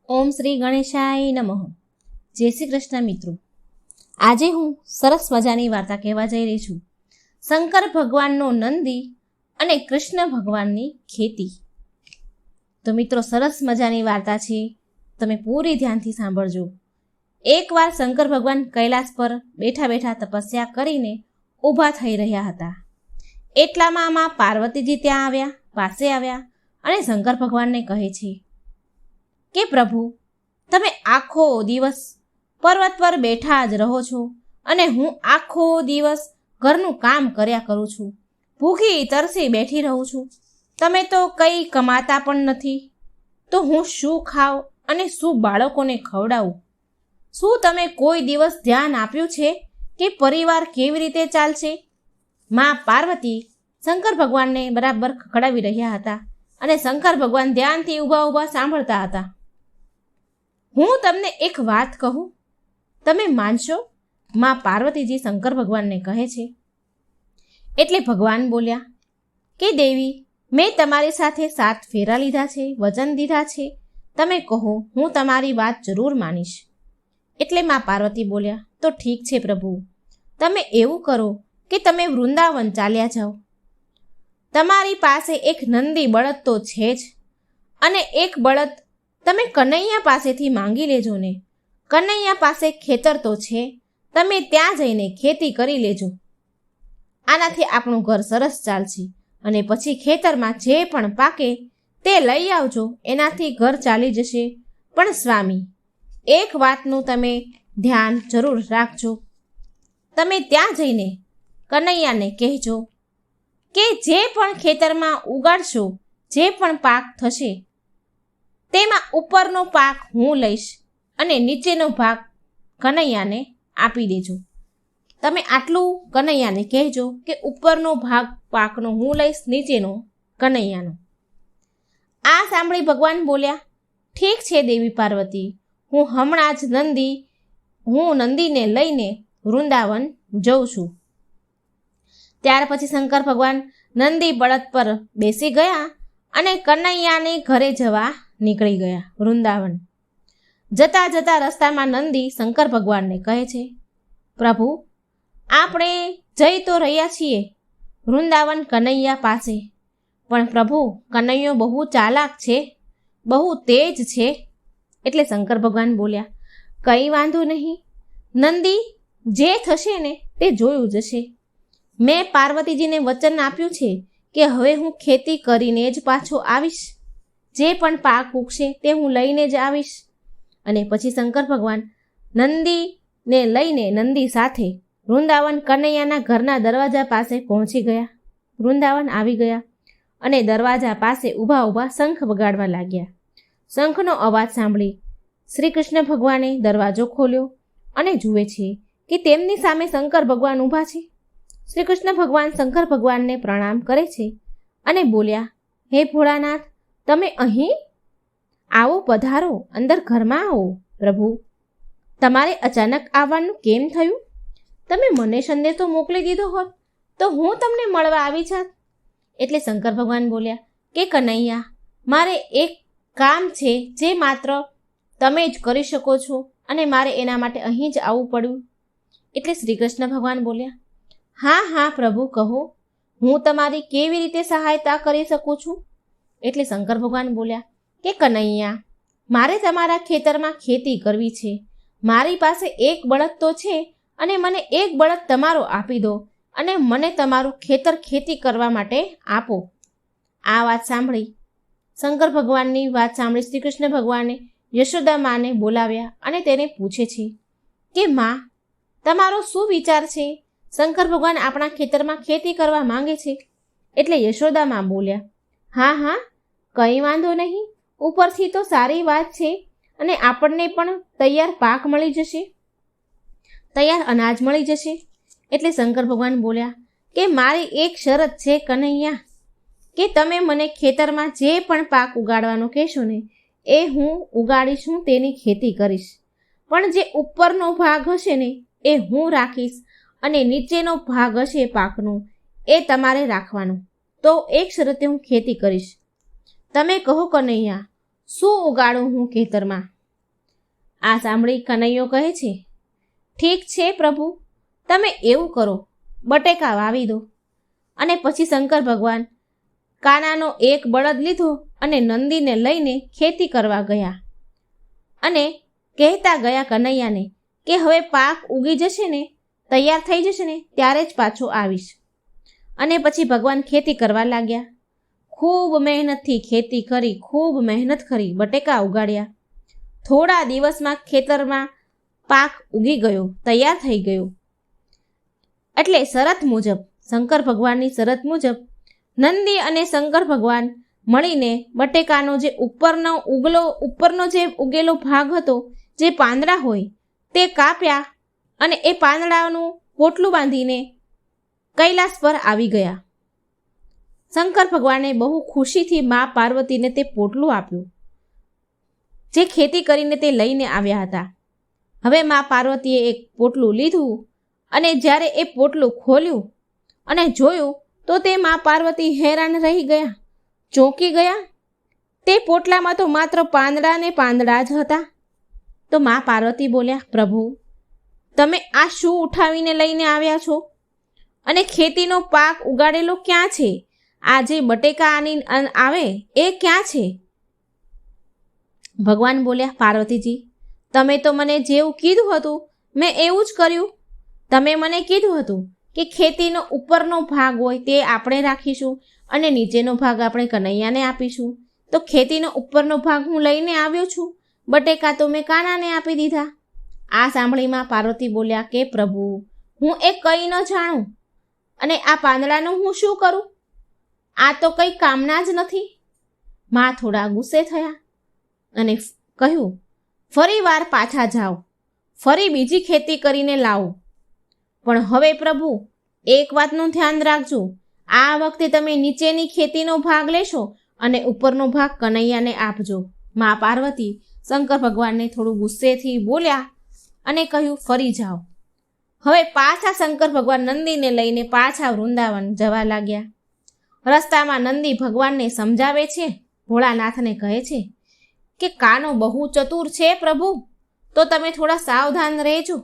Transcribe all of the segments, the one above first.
ઓમ શ્રી ગણેશાય નમઃ. જય શ્રી કૃષ્ણ મિત્રો. આજે હું સરસ મજાની વાર્તા કહેવા જઈ રહી છું. શંકર ભગવાનનો નંદી અને કૃષ્ણ ભગવાનની ખેતી. તો મિત્રો, સરસ મજાની વાર્તા છે, તમે પૂરી ધ્યાનથી સાંભળજો. એકવાર શંકર ભગવાન કૈલાસ પર બેઠા બેઠા તપસ્યા કરીને ઊભા થઈ રહ્યા હતા. એટલામાં માં પાર્વતીજી ત્યાં પાસે આવ્યા અને શંકર ભગવાનને કહે છે કે પ્રભુ, તમે આખો દિવસ પર્વત પર બેઠા જ રહો છો અને હું આખો દિવસ ઘરનું કામ કર્યા કરું છું, ભૂખી તરસી બેઠી રહું છું. તમે તો કંઈ કમાતા પણ નથી, તો હું શું ખાઉં અને શું બાળકોને ખવડાવું? શું તમે કોઈ દિવસ ધ્યાન આપ્યું છે કે પરિવાર કેવી રીતે ચાલશે? માં પાર્વતી શંકર ભગવાનને બરાબર ખખડાવી રહ્યા હતા અને શંકર ભગવાન ધ્યાનથી ઊભા ઊભા સાંભળતા હતા. હું તમને એક વાત કહું, તમે માનશો? માં પાર્વતીજી શંકર ભગવાનને કહે છે. એટલે ભગવાન બોલ્યા કે દેવી, મેં તમારી સાથે 7 ફેરા લીધા છે, વચન દીધા છે, તમે કહો, હું તમારી વાત જરૂર માનીશ. એટલે માં પાર્વતી બોલ્યા, તો ઠીક છે પ્રભુ, તમે એવું કરો કે તમે વૃંદાવન ચાલ્યા જાઓ. તમારી પાસે એક નંદી બળદ તો છે જ, અને એક બળદ તમે કનૈયા પાસેથી માંગી લેજો ને. કનૈયા પાસે ખેતર તો છે, તમે ત્યાં જઈને ખેતી કરી લેજો. આનાથી આપણું ઘર સરસ ચાલશે, અને પછી ખેતરમાં જે પણ પાકે તે લઈ આવજો, એનાથી ઘર ચાલી જશે. પણ સ્વામી, એક વાતનું તમે ધ્યાન જરૂર રાખજો. તમે ત્યાં જઈને કનૈયાને કહેજો કે જે પણ ખેતરમાં ઉગાડશો, જે પણ પાક થશે, તેમાં ઉપરનો પાક હું લઈશ અને નીચેનો ભાગ કનૈયાને આપી દેજો. તમે આટલું કનૈયાને કહેજો કે ઉપરનો ભાગ પાકનો હું લઈશ, નીચેનો કનૈયાનો. આ સાંભળી ભગવાન બોલ્યા, ઠીક છે દેવી પાર્વતી, હું હમણાં જ નંદીને લઈને વૃંદાવન જઉં છું. ત્યાર પછી શંકર ભગવાન નંદી બળદ પર બેસી ગયા અને કનૈયાને ઘરે જવા નીકળી ગયા વૃંદાવન. જતા જતા રસ્તામાં નંદી શંકર ભગવાનને કહે છે, પ્રભુ, આપણે જઈ તો રહ્યા છીએ વૃંદાવન કનૈયા પાસે, પણ પ્રભુ, કનૈયો બહુ ચાલાક છે, બહુ તેજ છે. એટલે શંકર ભગવાન બોલ્યા, કંઈ વાંધો નહીં નંદી, જે થશે ને તે જોયું જશે. મેં પાર્વતીજીને વચન આપ્યું છે કે હવે હું ખેતી કરીને જ પાછો આવીશ, જે પણ પાક ઉગશે તે હું લઈને જ આવીશ. અને પછી શંકર ભગવાન નંદીને લઈને નંદી સાથે વૃંદાવન કનૈયાના ઘરના દરવાજા પાસે પહોંચી ગયા. વૃંદાવન આવી ગયા અને દરવાજા પાસે ઊભા ઊભા શંખ વગાડવા લાગ્યા. શંખનો અવાજ સાંભળી શ્રી કૃષ્ણ ભગવાને દરવાજો ખોલ્યો અને જુએ છે કે તેમની સામે શંકર ભગવાન ઊભા છે. શ્રી કૃષ્ણ ભગવાન શંકર ભગવાનને પ્રણામ કરે છે અને બોલ્યા, હે ભોળાનાથ, તમે અહીં? આવો, પધારો, અંદર ઘરમાં આવો. પ્રભુ, તમારે અચાનક આવવાનું કેમ થયું? તમે મને સંદેશો મોકલી દીધો હોત તો હું તમને મળવા આવી જાત. એટલે શંકર ભગવાન બોલ્યા કે કનૈયા, મારે એક કામ છે જે માત્ર તમે જ કરી શકો છો અને મારે એના માટે અહીં જ આવવું પડ્યું. એટલે શ્રી કૃષ્ણ ભગવાન બોલ્યા, હા હા પ્રભુ, કહો, હું તમારી કેવી રીતે સહાયતા કરી શકું છું? એટલે શંકર ભગવાન બોલ્યા કે કનૈયા, મારે તમારા ખેતરમાં ખેતી કરવી છે. મારી પાસે એક બળદ તો છે, અને મને એક બળદ તમારો આપી દો અને મને તમારું ખેતી કરવા માટે આપો. આ વાત સાંભળી શંકર ભગવાનની વાત સાંભળી શ્રી કૃષ્ણ ભગવાને યશોદા માને બોલાવ્યા અને તેને પૂછે છે કે માં, તમારો શું વિચાર છે? શંકર ભગવાન આપણા ખેતરમાં ખેતી કરવા માંગે છે. એટલે યશોદા માં બોલ્યા, હા હા, કંઈ વાંધો નહીં, ઉપરથી તો સારી વાત છે અને આપણને પણ તૈયાર પાક મળી જશે, તૈયાર અનાજ મળી જશે. એટલે શંકર ભગવાન બોલ્યા કે મારી એક શરત છે કનૈયા, કે તમે મને ખેતરમાં જે પણ પાક ઉગાડવાનો કહેશો ને એ હું ઉગાડીશ, હું તેની ખેતી કરીશ. પણ જે ઉપરનો ભાગ હશે ને એ હું રાખીશ અને નીચેનો ભાગ હશે પાકનો એ તમારે રાખવાનો. તો એક શરતે હું ખેતી કરીશ. તમે કહો કનૈયા, શું ઉગાડું હું ખેતરમાં? આ સાંભળી કનૈયો કહે છે, ઠીક છે પ્રભુ, તમે એવું કરો, બટેકા વાવી દો. અને પછી શંકર ભગવાન કાનાનો એક બળદ લીધો અને નંદીને લઈને ખેતી કરવા ગયા અને કહેતા ગયા કનૈયાને કે હવે પાક ઉગી જશે ને, તૈયાર થઈ જશે ને, ત્યારે જ પાછો આવીશ. અને પછી ભગવાન ખેતી કરવા લાગ્યા. ખૂબ મહેનતથી ખેતી કરી, ખૂબ મહેનત કરી, બટેકા ઉગાડ્યા. થોડા દિવસમાં ખેતરમાં પાક ઉગી ગયો, તૈયાર થઈ ગયો. એટલે શરત મુજબ, શંકર ભગવાનની શરત મુજબ નંદી અને શંકર ભગવાન મળીને બટેકાનો જે ઉપરનો જે ઉગેલો ભાગ હતો, જે પાંદડા હોય તે કાપ્યા અને એ પાંદડાનું પોટલું બાંધીને કૈલાસ પર આવી ગયા. શંકર ભગવાને બહુ ખુશીથી મા પાર્વતીને તે પોટલું આપ્યું જે ખેતી કરીને તે લઈને આવ્યા હતા. હવે મા પાર્વતીએ એક પોટલું લીધું અને જ્યારે એ પોટલું ખોલ્યું અને જોયું તો તે મા પાર્વતી હેરાન રહી ગયા, ચોંકી ગયા. તે પોટલામાં તો માત્ર પાંદડા ને પાંદડા જ હતા. તો મા પાર્વતી બોલ્યા, પ્રભુ, તમે આ શું ઉઠાવીને લઈને આવ્યા છો? અને ખેતીનો પાક ઉગાડેલો ક્યાં છે? આ જે બટેકા આની આવે એ ક્યાં છે? ભગવાન બોલ્યા, પાર્વતીજી, તમે તો મને જેવું કીધું હતું મેં એવું જ કર્યું. તમે મને કીધું હતું કે ખેતીનો ઉપરનો ભાગ હોય તે આપણે રાખીશું અને નીચેનો ભાગ આપણે કનૈયાને આપીશું. તો ખેતીનો ઉપરનો ભાગ હું લઈને આવ્યો છું, બટેકા તો મેં કાનાને આપી દીધા. આ સાંભળીમાં પાર્વતી બોલ્યા કે પ્રભુ, હું એ કંઈ ન જાણું અને આ પાંદડાનું હું શું કરું? આ તો કંઈ કામના જ નથી. માં થોડા ગુસ્સે થયા અને કહ્યું, ફરી વાર પાછા જાઓ, ફરી બીજી ખેતી કરીને લાવો. પણ હવે પ્રભુ, એક વાતનું ધ્યાન રાખજો, આ વખતે તમે નીચેની ખેતીનો ભાગ લેશો અને ઉપરનો ભાગ કનૈયાને આપજો. મા પાર્વતી શંકર ભગવાનને થોડું ગુસ્સેથી બોલ્યા અને કહ્યું, ફરી જાઓ. હવે પાછા શંકર ભગવાન નંદીને લઈને પાછા વૃંદાવન જવા લાગ્યા. રસ્તામાં નંદી ભગવાનને સમજાવે છે, ભોળાનાથને કહે છે કે કાનો બહુ ચતુર છે પ્રભુ, તો તમે થોડા સાવધાન રહેજો.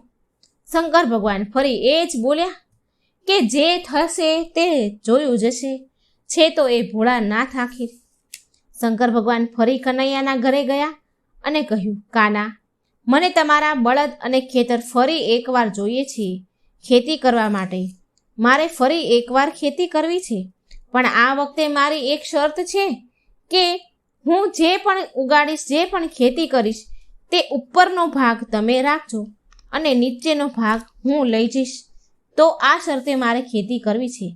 શંકર ભગવાન ફરી એ જ બોલ્યા કે જે થશે તે જોયું જશે, છે તો એ ભોળાનાથ આખીર. શંકર ભગવાન ફરી કનૈયાના ઘરે ગયા અને કહ્યું, કાના, મને તમારા બળદ અને ખેતર ફરી એકવાર જોઈએ છે ખેતી કરવા માટે. મારે ફરી એકવાર ખેતી કરવી છે, પણ આ વખતે મારી એક શરત છે કે હું જે પણ ઉગાડીશ, જે પણ ખેતી કરીશ, તે ઉપરનો ભાગ તમે રાખજો અને નીચેનો ભાગ હું લઈ જઈશ. તો આ શરતે મારે ખેતી કરવી છે.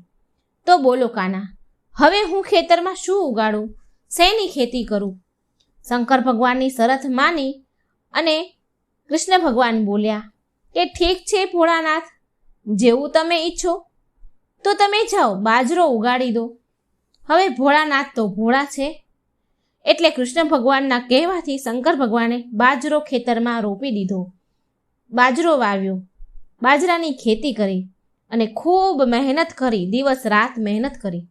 તો બોલો કાના, હવે હું ખેતરમાં શું ઉગાડું, શેની ખેતી કરું? શંકર ભગવાનની શરત માની અને કૃષ્ણ ભગવાન બોલ્યા કે ઠીક છે ભોળાનાથ, જેવું તમે ઈચ્છો. તો તમે જાઓ, બાજરો ઉગાડી દો. હવે ભોળાનાથ તો ભોળા છે એટલે કૃષ્ણ ભગવાનના કહેવાથી શંકર ભગવાને બાજરો ખેતરમાં રોપી દીધો. બાજરો વાવ્યો, બાજરાની ખેતી કરી અને ખૂબ મહેનત કરી, દિવસ રાત મહેનત કરી.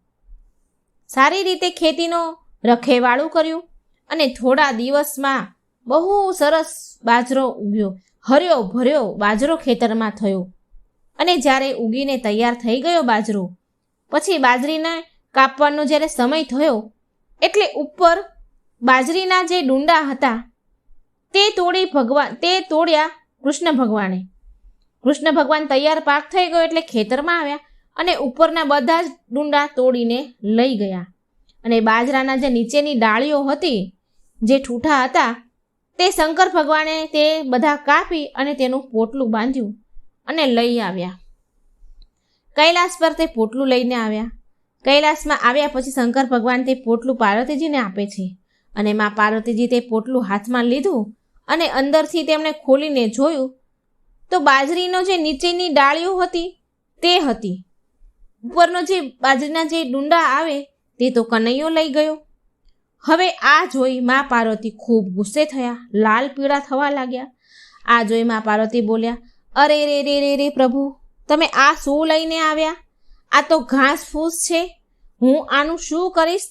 સારી રીતે ખેતીનો રખેવાળું કર્યું અને થોડા દિવસમાં બહુ સરસ બાજરો ઉગ્યો. હર્યો ભર્યો બાજરો ખેતરમાં થયો. અને જ્યારે ઉગીને તૈયાર થઈ ગયો બાજરો, પછી બાજરીને કાપવાનો જ્યારે સમય થયો એટલે ઉપર બાજરીના જે ડુંડા હતા તે તોડ્યા કૃષ્ણ ભગવાને. કૃષ્ણ ભગવાન તૈયાર પાક થઈ ગયો એટલે ખેતરમાં આવ્યા અને ઉપરના બધા જ ડુંડા તોડીને લઈ ગયા. અને બાજરાના જે નીચેની ડાળીઓ હતી, જે ઠૂઠા હતા, તે શંકર ભગવાને તે બધા કાપી અને તેનું પોટલું બાંધ્યું અને લઈ આવ્યા. કૈલાસ પર તે પોટલું લઈને આવ્યા. કૈલાસમાં આવ્યા પછી શંકર ભગવાન તે પોટલું પાર્વતીજીને આપે છે અને મા પાર્વતીજી તે પોટલું હાથમાં લીધું અને અંદરથી તેમણે ખોલીને જોયું તો બાજરીનો જે નીચેની ડાળીઓ હતી તે હતી. ઉપરનો જે બાજરીના જે ડુંડા આવે તે તો કનૈયો લઈ ગયો. હવે આ જોઈ મા પાર્વતી ખૂબ ગુસ્સે થયા, લાલ પીળા થવા લાગ્યા. આ જોઈ મા પાર્વતી બોલ્યા, અરે રે રે રે રે પ્રભુ, તમે આ શું લઈને આવ્યા? આ તો ઘાસ ફૂસ છે, હું આનું શું કરીશ?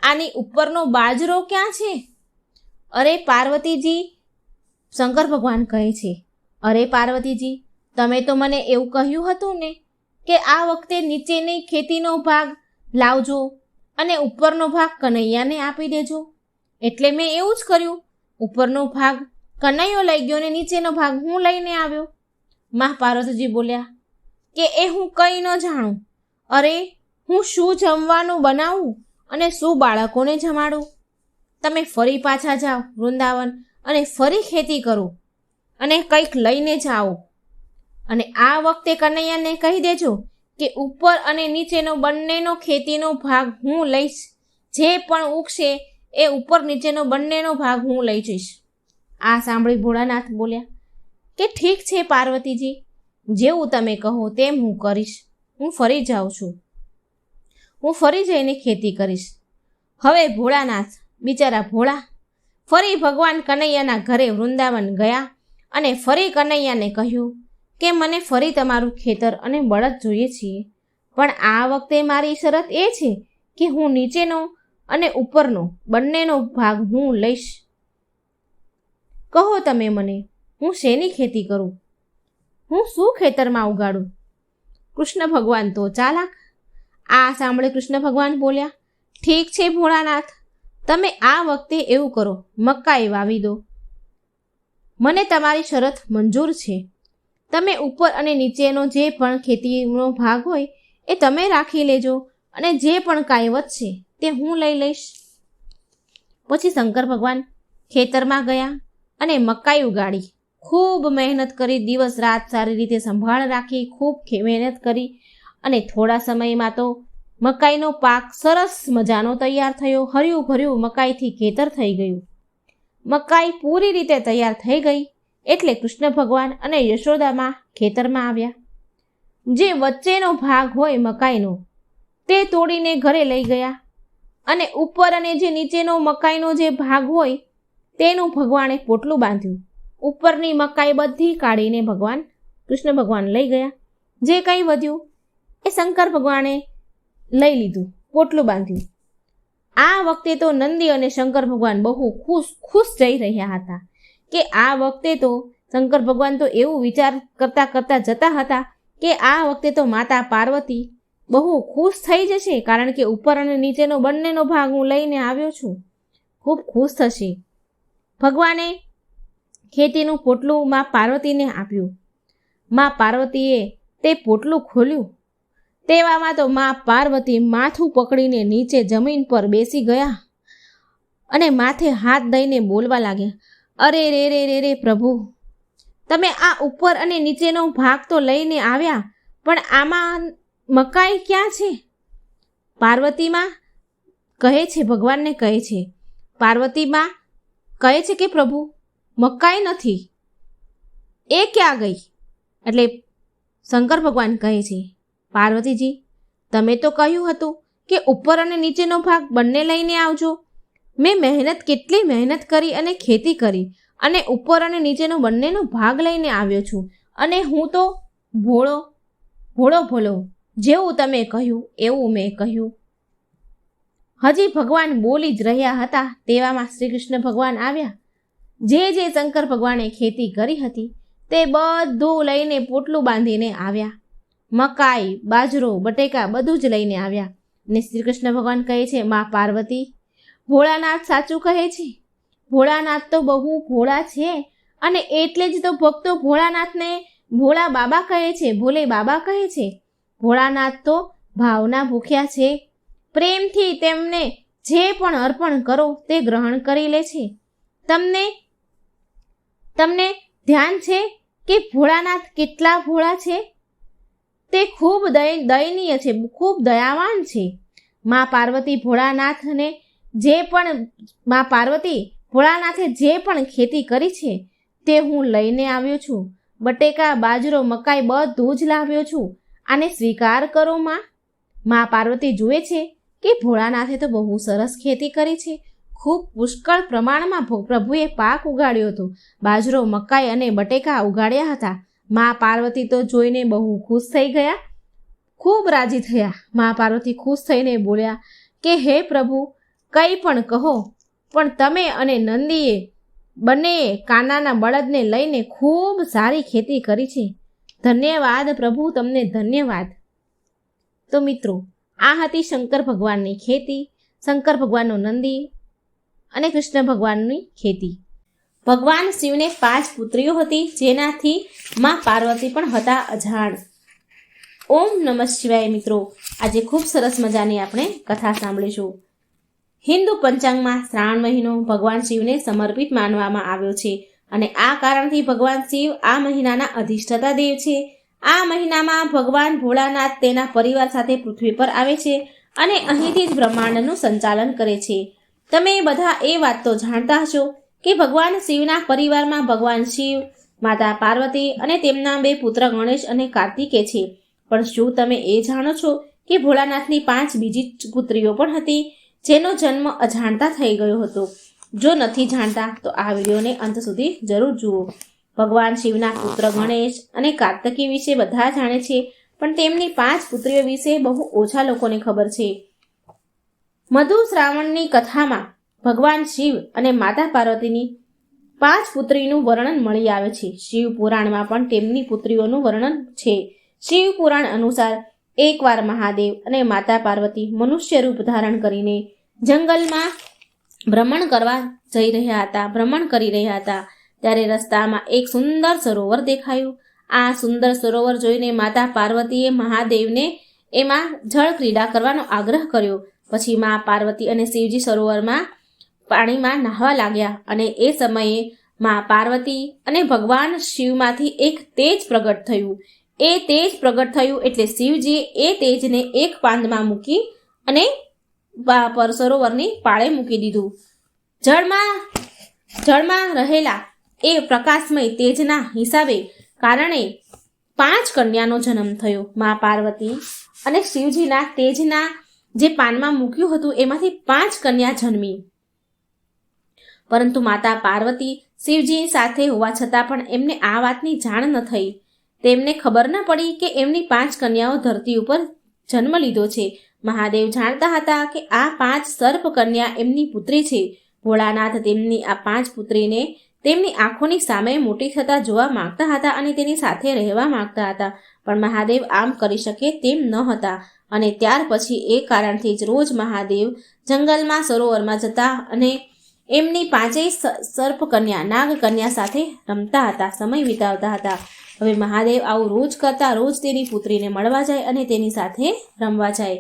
આની ઉપરનો બાજરો ક્યાં છે? અરે પાર્વતીજી, શંકર ભગવાન કહે છે, અરે પાર્વતીજી, તમે તો મને એવું કહ્યું હતું ને કે આ વખતે નીચેની ખેતીનો ભાગ લાવજો અને ઉપરનો ભાગ કનૈયાને આપી દેજો. એટલે મેં એવું જ કર્યું. ઉપરનો ભાગ કનૈયો લઈ ગયો ને નીચેનો ભાગ હું લઈને આવ્યો. મા પાર્વતીજી બોલ્યા કે એ હું કંઈ ન જાણું. અરે, હું શું જમવાનું બનાવું અને શું બાળકોને જમાડું? તમે ફરી પાછા જાઓ વૃંદાવન અને ફરી ખેતી કરો અને કંઈક લઈને જાઓ. અને આ વખતે કનૈયાને કહી દેજો કે ઉપર અને નીચેનો બંનેનો ખેતીનો ભાગ હું લઈશ. જે પણ ઉગશે એ ઉપર નીચેનો બંનેનો ભાગ હું લઈ જઈશ. આ સાંભળી ભોળાનાથ બોલ્યા કે ઠીક છે પાર્વતીજી, જેવું તમે કહો તેમ હું કરીશ. હું ફરી જાઉં છું. હું ફરી જઈને ખેતી કરીશ. હવે ભોળાનાથ, બિચારા ભોળા, ફરી ભગવાન કનૈયાના ઘરે વૃંદાવન ગયા અને ફરી કનૈયાને કહ્યું કે મને ફરી તમારું ખેતર અને બળદ જોઈએ છીએ, પણ આ વખતે મારી શરત એ છે કે હું નીચેનો અને ઉપરનો બંનેનો ભાગ હું લઈશ. કહો તમે મને, હું શેની ખેતી કરું? હું શું ખેતરમાં ઉગાડું? કૃષ્ણ ભગવાન તો ચાલાક. આ સાંભળે કૃષ્ણ ભગવાન બોલ્યા, ઠીક છે ભોળાનાથ, તમે આ વખતે એવું કરો, મકાઈ વાવી દો. મને તમારી શરત મંજૂર છે. તમે ઉપર અને નીચેનો જે પણ ખેતીનો ભાગ હોય એ તમે રાખી લેજો અને જે પણ કાંઈ વધશે તે હું લઈ લઈશ. પછી શંકર ભગવાન ખેતરમાં ગયા અને મકાઈ ઉગાડી. ખૂબ મહેનત કરી, દિવસ રાત સારી રીતે સંભાળ રાખી, ખૂબ મહેનત કરી અને થોડા સમયમાં તો મકાઈનો પાક સરસ મજાનો તૈયાર થયો. હર્યું ભર્યું મકાઈથી ખેતર થઈ ગયું. મકાઈ પૂરી રીતે તૈયાર થઈ ગઈ એટલે કૃષ્ણ ભગવાન અને યશોદામાં ખેતરમાં આવ્યા. જે વચ્ચેનો ભાગ હોય મકાઈનો તે તોડીને ઘરે લઈ ગયા અને ઉપર અને જે નીચેનો મકાઈનો જે ભાગ હોય તેનું ભગવાને પોટલું બાંધ્યું. ઉપરની મકાઈ બધી કાઢીને કૃષ્ણ ભગવાન લઈ ગયા. જે કંઈ વધ્યું એ શંકર ભગવાને લઈ લીધું, પોટલું બાંધ્યું. આ વખતે તો નંદી અને શંકર ભગવાન બહુ ખુશ જઈ રહ્યા હતા કે આ વખતે તો શંકર ભગવાન તો એવું વિચાર કરતા જતા હતા કે આ વખતે તો માતા પાર્વતી બહુ ખુશ થઈ જશે, કારણ કે ઉપર અને નીચેનો બંનેનો ભાગ હું લઈને આવ્યો છું. ખૂબ ખુશ થશે. ભગવાને ખેતીનું પોટલું મા પાર્વતીને આપ્યું. મા પાર્વતીએ તે પોટલું ખોલ્યું. તેવામાં તો મા પાર્વતી માથું પકડીને નીચે જમીન પર બેસી ગયા અને માથે હાથ દઈને બોલવા લાગ્યા, અરે રે રે રે રે પ્રભુ, તમે આ ઉપર અને નીચેનો ભાગ તો લઈને આવ્યા, પણ આમાં મકાઈ ક્યાં છે? પાર્વતીમાં કહે છે, ભગવાનને કહે છે. પાર્વતીમાં કહે છે કે પ્રભુ મકાઈ નથી, એ ક્યાં ગઈ? એટલે શંકર ભગવાન કહે છે, પાર્વતીજી, તમે તો કહ્યું હતું કે ઉપર અને નીચેનો ભાગ બંને લઈને આવજો. મેં કેટલી મહેનત કરી અને ખેતી કરી અને ઉપર અને નીચેનો બંનેનો ભાગ લઈને આવ્યો છું. અને હું તો ભોળો જેવું તમે કહ્યું એવું મેં કહ્યું. હજી ભગવાન બોલી જ રહ્યા હતા તેવામાં શ્રી કૃષ્ણ ભગવાન આવ્યા. જે શંકર ભગવાને ખેતી કરી હતી તે બધું લઈને પોટલું બાંધીને આવ્યા. મકાઈ, બાજરો, બટેકા બધું જ લઈને આવ્યા. ને શ્રી કૃષ્ણ ભગવાન કહે છે, મા પાર્વતી, ભોળાનાથ સાચું કહે છે. ભોળાનાથ તો બહુ ભોળા છે અને એટલે જ તો ભક્તો ભોળાનાથને ભોળા બાબા કહે છે, ભોલે બાબા કહે છે. ભોળાનાથ તો ભાવના ભૂખ્યા છે. પ્રેમથી તેમને જે પણ અર્પણ કરો તે ગ્રહણ કરી લે છે. તમને ધ્યાન છે કે ભોળાનાથ કેટલા ભોળા છે? તે ખૂબ દયનીય છે, ખૂબ દયાવાન છે. મા પાર્વતી ભોળાનાથે જે પણ ખેતી કરી છે તે હું લઈને આવ્યો છું. બટેકા, બાજરો, મકાઈ બધું જ લાવ્યો છું. આને સ્વીકાર કરો માં. મા પાર્વતી જુએ છે કે ભોળાનાથે તો બહુ સરસ ખેતી કરી છે. ખૂબ પુષ્કળ પ્રમાણમાં પ્રભુએ પાક ઉગાડ્યો હતો. બાજરો, મકાઈ અને બટેકા ઉગાડ્યા હતા. મા પાર્વતી તો જોઈને બહુ ખુશ થઈ ગયા, ખૂબ રાજી થયા. મા પાર્વતી ખુશ થઈને બોલ્યા કે હે પ્રભુ, કંઈ પણ કહો, પણ તમે અને નંદીએ બંનેએ કાનાના બળદને લઈને ખૂબ સારી ખેતી કરી છે. ધન્યવાદ પ્રભુ, તમને ધન્યવાદ. તો મિત્રો, આ હતી શંકર ભગવાનની ખેતી, શંકર ભગવાનનો નંદી અને કૃષ્ણ ભગવાનની ખેતી. ભગવાન શિવને 5 પુત્રીઓ હતી, જેનાથી માં પાર્વતી પણ હતા અજાણ. ઓમ નમઃ શિવાય. મિત્રો, આજે ખૂબ સરસ મજાની આપણે કથા સાંભળીશું. હિન્દુ પંચાંગમાં શ્રાવણ મહિનો ભગવાન શિવને સમર્પિત માનવામાં આવ્યો છે અને આ કારણથી ભગવાન શિવ આ મહિનાના અધિષ્ઠાતા દેવ છે. આ મહિનામાં ભગવાન ભોળાનાથ તેના પરિવાર સાથે પૃથ્વી પર આવે છે અને અહીંથી જ બ્રહ્માંડનું સંચાલન કરે છે. તમે બધા એ વાત તો જાણતા હશો કે ભગવાન શિવના પરિવારમાં ભગવાન શિવ, માતા પાર્વતી અને તેમના 2 પુત્ર ગણેશ અને કાર્તિકે છે. પણ શું તમે એ જાણો છો કે ભોળાનાથની 5 બીજી પુત્રીઓ પણ હતી, જેનો જન્મ અજાણતા થઈ ગયો હતો? જો નથી જાણતા તો આ વિડીયોને અંત સુધી જરૂર જુઓ. ભગવાન શિવના પુત્ર ગણેશ અને કાર્તિકી વિશે બધા જાણે છે, પણ તેમની 5 પુત્રીઓ વિશે બહુ ઓછા લોકોને ખબર છે. મધુ શ્રાવણની કથામાં ભગવાન શિવ અને માતા પાર્વતીની 5 પુત્રીનું વર્ણન મળી આવે છે. શિવ પુરાણમાં પણ તેમની પુત્રીઓનું વર્ણન છે. શિવ પુરાણ અનુસાર એકવાર મહાદેવ અને માતા પાર્વતી મનુષ્ય રૂપ ધારણ કરીને જંગલમાં ભ્રમણ કરી રહ્યા હતા. ત્યારે રસ્તામાં એક સુંદર સરોવર દેખાયું. આ સુંદર સરોવર જોઈને માતા પાર્વતીએ મહાદેવને એમાં જળ ક્રીડા કરવાનો આગ્રહ કર્યો. પછી મા પાર્વતી અને શિવજી સરોવરમાં પાણીમાં નહાવા લાગ્યા અને એ સમયે મા પાર્વતી અને ભગવાન શિવમાંથી એક તેજ પ્રગટ થયું. એ તેજ પ્રગટ થયું એટલે શિવજીએ એ તેજને એક પાંદમાં મૂકી અને સરોવરની પાળે મૂકી દીધું. જળમાં રહેલા એ પ્રકાશમય તેજના હિસાબે કારણે 5 કન્યાનો જન્મ થયો. મા પાર્વતી અને શિવજીના તેજના જે પાનમાં મૂક્યું હતું એમાંથી 5 કન્યા જન્મી. પરંતુ માતા પાર્વતી શિવજી સાથે હોવા છતાં પણ એમને આ વાતની જાણ ન થઈ. તેમને ખબર ન પડી કે એમની 5 કન્યાઓ ધરતી ઉપર જન્મ લીધો છે. મહાદેવ જાણતા હતા કે આ 5 સર્પ કન્યા એમની પુત્રી છે. ભોળાનાથ તેમની આ 5 પુત્રીને તેમની આંખોની સામે મોટી થતા જોવા માંગતા હતા અને તેની સાથે રહેવા માંગતા હતા, પણ મહાદેવ આમ કરી શકે તેમ ન હતા. અને ત્યાર પછી એ કારણથી જ રોજ મહાદેવ જંગલમાં સરોવરમાં જતા અને એમની 5 સર્પ કન્યા નાગ કન્યા સાથે રમતા હતા, સમય વિતાવતા હતા. હવે મહાદેવ આવું રોજ કરતા, રોજ તેની પુત્રીને મળવા જાય અને તેની સાથે રમવા જાય.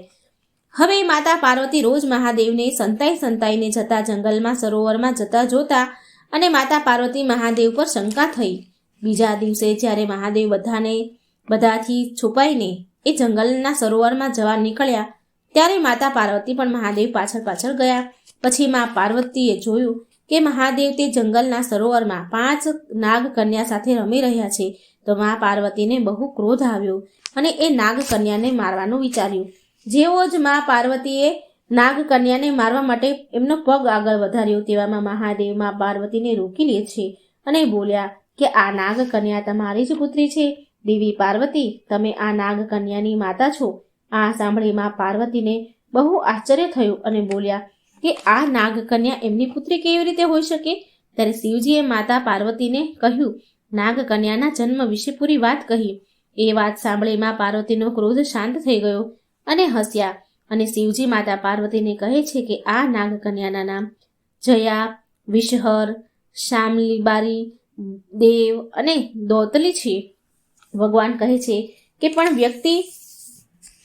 હવે માતા પાર્વતી રોજ મહાદેવને સંતાઈને જતા જંગલમાં સરોવરમાં જતા જોતા અને માતા પાર્વતી મહાદેવ પર શંકા થઈ. બીજા દિવસે જ્યારે મહાદેવ બધાથી છુપાઈને એ જંગલના સરોવરમાં જવા નીકળ્યા ત્યારે માતા પાર્વતી પણ મહાદેવ પાછળ ગયા. પછી મા પાર્વતીએ જોયું કે મહાદેવ તે જંગલના સરોવરમાં 5 નાગ કન્યા સાથે રમી રહ્યા છે. તો મા પાર્વતીને બહુ ક્રોધ આવ્યો અને એ નાગ કન્યાને મારવાનું વિચાર્યું. જેવો જ મા પાર્વતીએ નાગ કન્યાને મારવા માટે એમનો પગ આગળ વધાર્યો, તેવામાં મહાદેવ મા પાર્વતીને રોકી લે છે અને બોલ્યા કે આ નાગ કન્યા તમારી જ પુત્રી છે. દેવી પાર્વતી, તમે આ નાગ કન્યાની માતા છો. આ સાંભળી મા પાર્વતીને બહુ આશ્ચર્ય થયું અને બોલ્યા કે આ નાગ કન્યા એમની પુત્રી કેવી રીતે હોઈ શકે? ત્યારે શિવજીએ માતા પાર્વતીને કહ્યું, નાગ કન્યાના જન્મ વિશે પૂરી વાત કહી. એ વાત સાંભળી મા પાર્વતીનો ક્રોધ શાંત થઈ ગયો અને હસ્યા. અને શિવજી માતા પાર્વતીને કહે છે કે આ નાગ કન્યાના નામ જયા, વિષહર, શામલીબારી, દેવ અને દૌતલી છે. ભગવાન કહે છે કે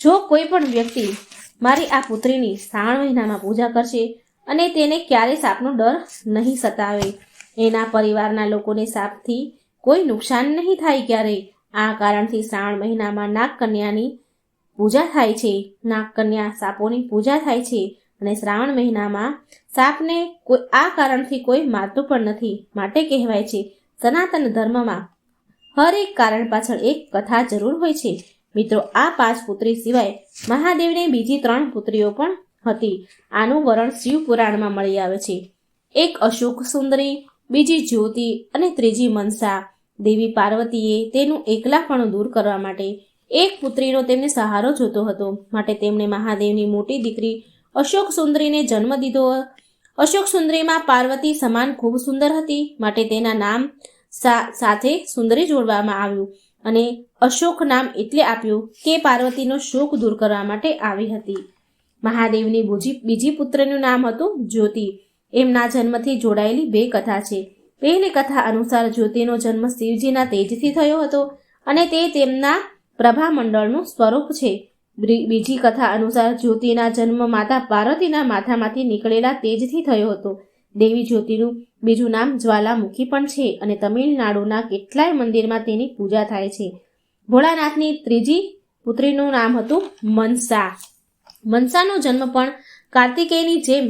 જો કોઈ પણ વ્યક્તિ મારી આ પુત્રીની શ્રાવણ મહિનામાં પૂજા કરશે અને તેને ક્યારેય સાપનો ડર નહીં સતાવે, એના પરિવારના લોકોને સાપથી કોઈ નુકસાન નહીં થાય ક્યારેય. આ કારણથી શ્રાવણ મહિનામાં નાગ કન્યાની પૂજા થાય છે. નાગ કન્યા સાપોની પૂજા થાય છે અને શ્રાવણ મહિનામાં સાપને આ કારણથી કોઈ મારતું પણ નથી. માટે કહેવાય છે સનાતન ધર્મમાં હર એક કારણ પાછળ એક કથા જરૂર હોય છે. મિત્રો, આ 5 પુત્રી સિવાય મહાદેવને બીજી 3 પુત્રીઓ પણ હતી. આનું વર્ણન શિવ પુરાણમાં મળી આવે છે. એક અશોક સુંદરી, બીજી જ્યોતિ અને ત્રીજી મનસા. દેવી પાર્વતીએ તેનું એકલાપણું દૂર કરવા માટે એક પુત્રીનો તેમને સહારો જોતો હતો. માટે તેમણે મહાદેવની મોટી દીકરી અશોક સુંદરીને જન્મ દીધો અશોક સુંદરીમાં પાર્વતી સમાન ખૂબ સુંદર હતી, માટે તેના નામ સાથે સુંદરી જોડવામાં આવ્યું અને અશોક નામ એટલે આપ્યું કે પાર્વતીનો શોક દૂર કરવા માટે આવી હતી. મહાદેવની બીજી પુત્રનું નામ હતું જ્યોતિ. એમના જન્મથી જોડાયેલી બે કથા છે. પહેલી કથા અનુસાર જ્યોતિનો જન્મ શિવજીના તેજથી થયો હતો અને તે તેમના પ્રભામંડળનું સ્વરૂપ છે. બીજી કથા અનુસાર જ્યોતિના જન્મ માતા પાર્વતીના માથામાંથી નીકળેલા તેજથી થયો હતો. દેવી જ્યોતિનું બીજું નામ જ્વાલામુખી પણ છે અને તમિલનાડુના કેટલાય મંદિરમાં તેની પૂજા થાય છે. ભોળાનાથની ત્રીજી પુત્રીનું નામ હતું મનસા. મનસાનો જન્મ પણ કાર્તિકેયની જેમ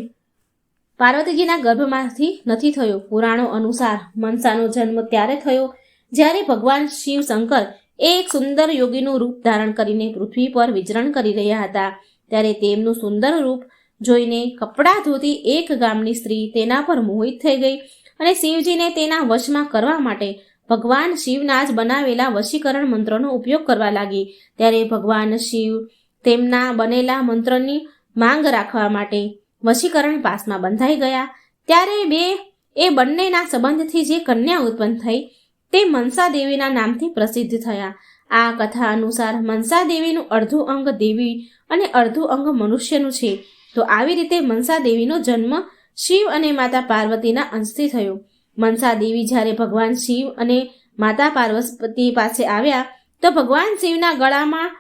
પાર્વતીજીના ગર્ભમાંથી નથી થયો. પુરાણો અનુસાર મનસાનો જન્મ ત્યારે થયો જ્યારે ભગવાન શિવ શંકર એક સુંદર યોગીનું રૂપ ધારણ કરીને પૃથ્વી પર વિચરણ કરી રહ્યા હતા. ત્યારે તેમનું સુંદર રૂપ જોઈને કપડાં ધોતી એક ગામની સ્ત્રી તેના પર મોહિત થઈ ગઈ અને શિવજીને તેના વશમાં કરવા માટે ભગવાન શિવના જ બનાવેલા વશીકરણ મંત્રનો ઉપયોગ કરવા લાગી. ત્યારે ભગવાન શિવ તેમના બનેલા મંત્રની માંગ રાખવા માટે વશીકરણ પાસમાં બંધાઈ ગયા. ત્યારે એ બંનેના સંબંધથી જે કન્યા ઉત્પન્ન થઈ તે મનસા દેવીના નામથી પ્રસિદ્ધ થયા. આ કથા અનુસાર મનસા દેવીનું અડધું અંગ દેવી અને અડધું અંગ મનુષ્યનું છે. તો આવી રીતે મનસા દેવીનો જન્મ શિવ અને માતા પાર્વતીના અંશથી થયો. મનસા દેવી જ્યારે ભગવાન શિવ અને માતા પાર્વતી પાસે આવ્યા તો ભગવાન શિવના ગળામાં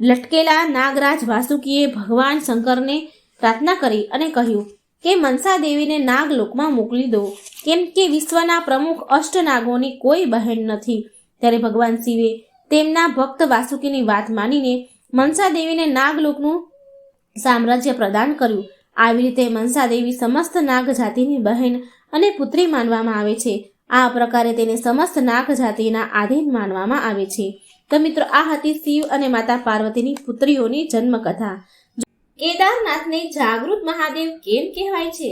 લટકેલા નાગરાજ વાસુકીએ ભગવાન શંકરને પ્રાર્થના કરી અને કહ્યું કે મનસા દેવીને નાગલોકમાં મોકલી દો, કેમ કે વિશ્વના પ્રમુખ અષ્ટનાગોની કોઈ બહેન નથી. ત્યારે ભગવાન શિવે તેમના ભક્ત વાસુકીની વાત માનીને મનસા દેવીને નાગલોકનું સામ્રાજ્ય પ્રદાન કર્યું. આવી રીતે મનસા દેવી સમસ્ત નાગ જાતિની બહેન અને પુત્રી માનવામાં આવે છે. આ પ્રકારે તેને સમસ્ત નાગ જાતિના આધીન માનવામાં આવે છે. તો મિત્રો, આ હતી શિવ અને માતા પાર્વતીની પુત્રીઓની જન્મકથા. કેદારનાથને જાગૃત મહાદેવ કેમ કહેવાય છે?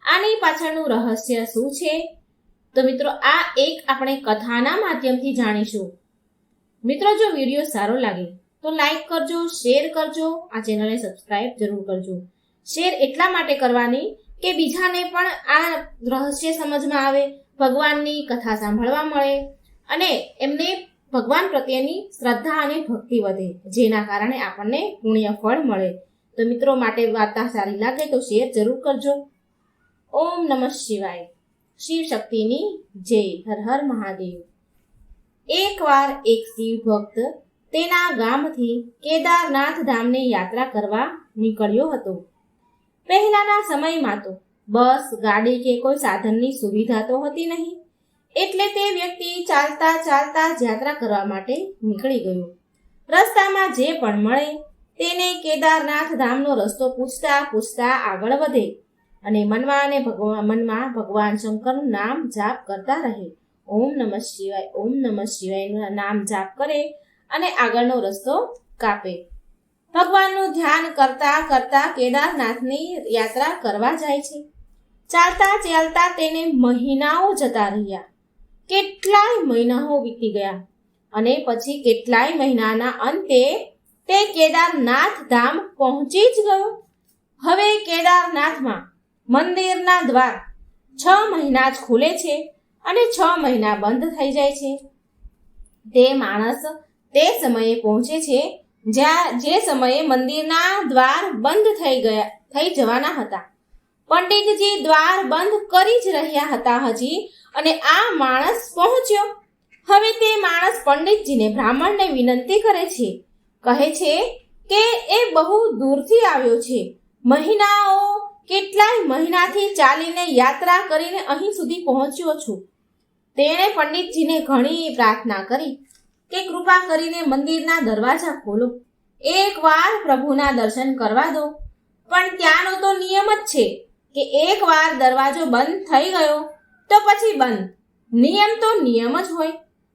આની પાછળનું રહસ્ય શું છે? તો મિત્રો, આ એક આપણે કથાના માધ્યમથી જાણીશું. મિત્રો, જો વિડીયો સારો લાગે તો લાઈક કરજો, શેર કરજો, આ ચેનલને સબસ્ક્રાઇબ જરૂર કરજો. શેર એટલા માટે કરવાની કે બીજાને પણ આ રહસ્ય સમજમાં આવે, ભગવાનની કથા સાંભળવા મળે અને એમને ભગવાન પ્રત્યેની શ્રદ્ધા અને ભક્તિ વધે, જેના કારણે આપણને પુણ્ય ફળ મળે. તો મિત્રો, માટે વાર્તા સારી લાગે તો શેર જરૂર કરજો. ઓમ નમઃ શિવાય. શિવ શક્તિની જય. હર હર મહાદેવ. એકવાર એક શિવ ભક્ત તેના ગામથી કેદારનાથ ધામને યાત્રા કરવા નીકળ્યો હતો. પહેલાના સમયમાં તો બસ, ગાડી કે કોઈ સાધનની સુવિધા તો હતી નહીં, એટલે તે વ્યક્તિ ચાલતા ચાલતા યાત્રા કરવા માટે નીકળી ગયો. રસ્તામાં જે પણ મળે તેને કેદારનાથ ધામનો રસ્તો પૂછતા પૂછતા આગળ વધે અને મનમાં ભગવાન શંકરનું નામ જાપ કરતા રહે. ઓમ નમઃ શિવાય, ઓમ નમઃ શિવાયનું નામ જાપ કરે અને આગળનો રસ્તો કાપે. ભગવાનનું ધ્યાન કરતા કરતા કેદારનાથની યાત્રા કરવા જાય છે. ચાલતા ચાલતા તેને મહિનાઓ જતા રહ્યા. કેટલાય મહિનાઓ વીતી ગયા અને પછી કેટલાય મહિનાના અંતે તે કેદારનાથ ધામ પહોંચી જ ગયો. હવે કેદારનાથમાં મંદિરના દ્વાર 6 મહિના જ ખુલે છે અને 6 મહિના બંધ થઈ જાય છે. તે માણસ તે સમયે પહોંચે છે જે સમયે મંદિરના દ્વાર બંધ થઈ જવાના હતા. પંડિતજી દ્વાર બંધ કરી જ રહ્યા હતા હજી, અને આ માણસ પહોંચ્યો. હવે તે માણસ પંડિતજીને, બ્રાહ્મણને વિનંતી કરે છે. કહે છે કે એ બહુ દૂરથી આવ્યો છે, કેટલાય મહિનાથી ચાલીને યાત્રા કરીને અહીં સુધી પહોંચ્યો છું. તેણે પંડિતજીને ઘણી પ્રાર્થના કરી કે કૃપા કરીને મંદિરના દરવાજા ખોલો, એકવાર પ્રભુના દર્શન કરવા દો. પણ ત્યાંનો તો નિયમ જ છે કે એકવાર દરવાજો બંધ થઈ ગયો તો પછી બંધ. નિયમ તો નિયમ જ હોય.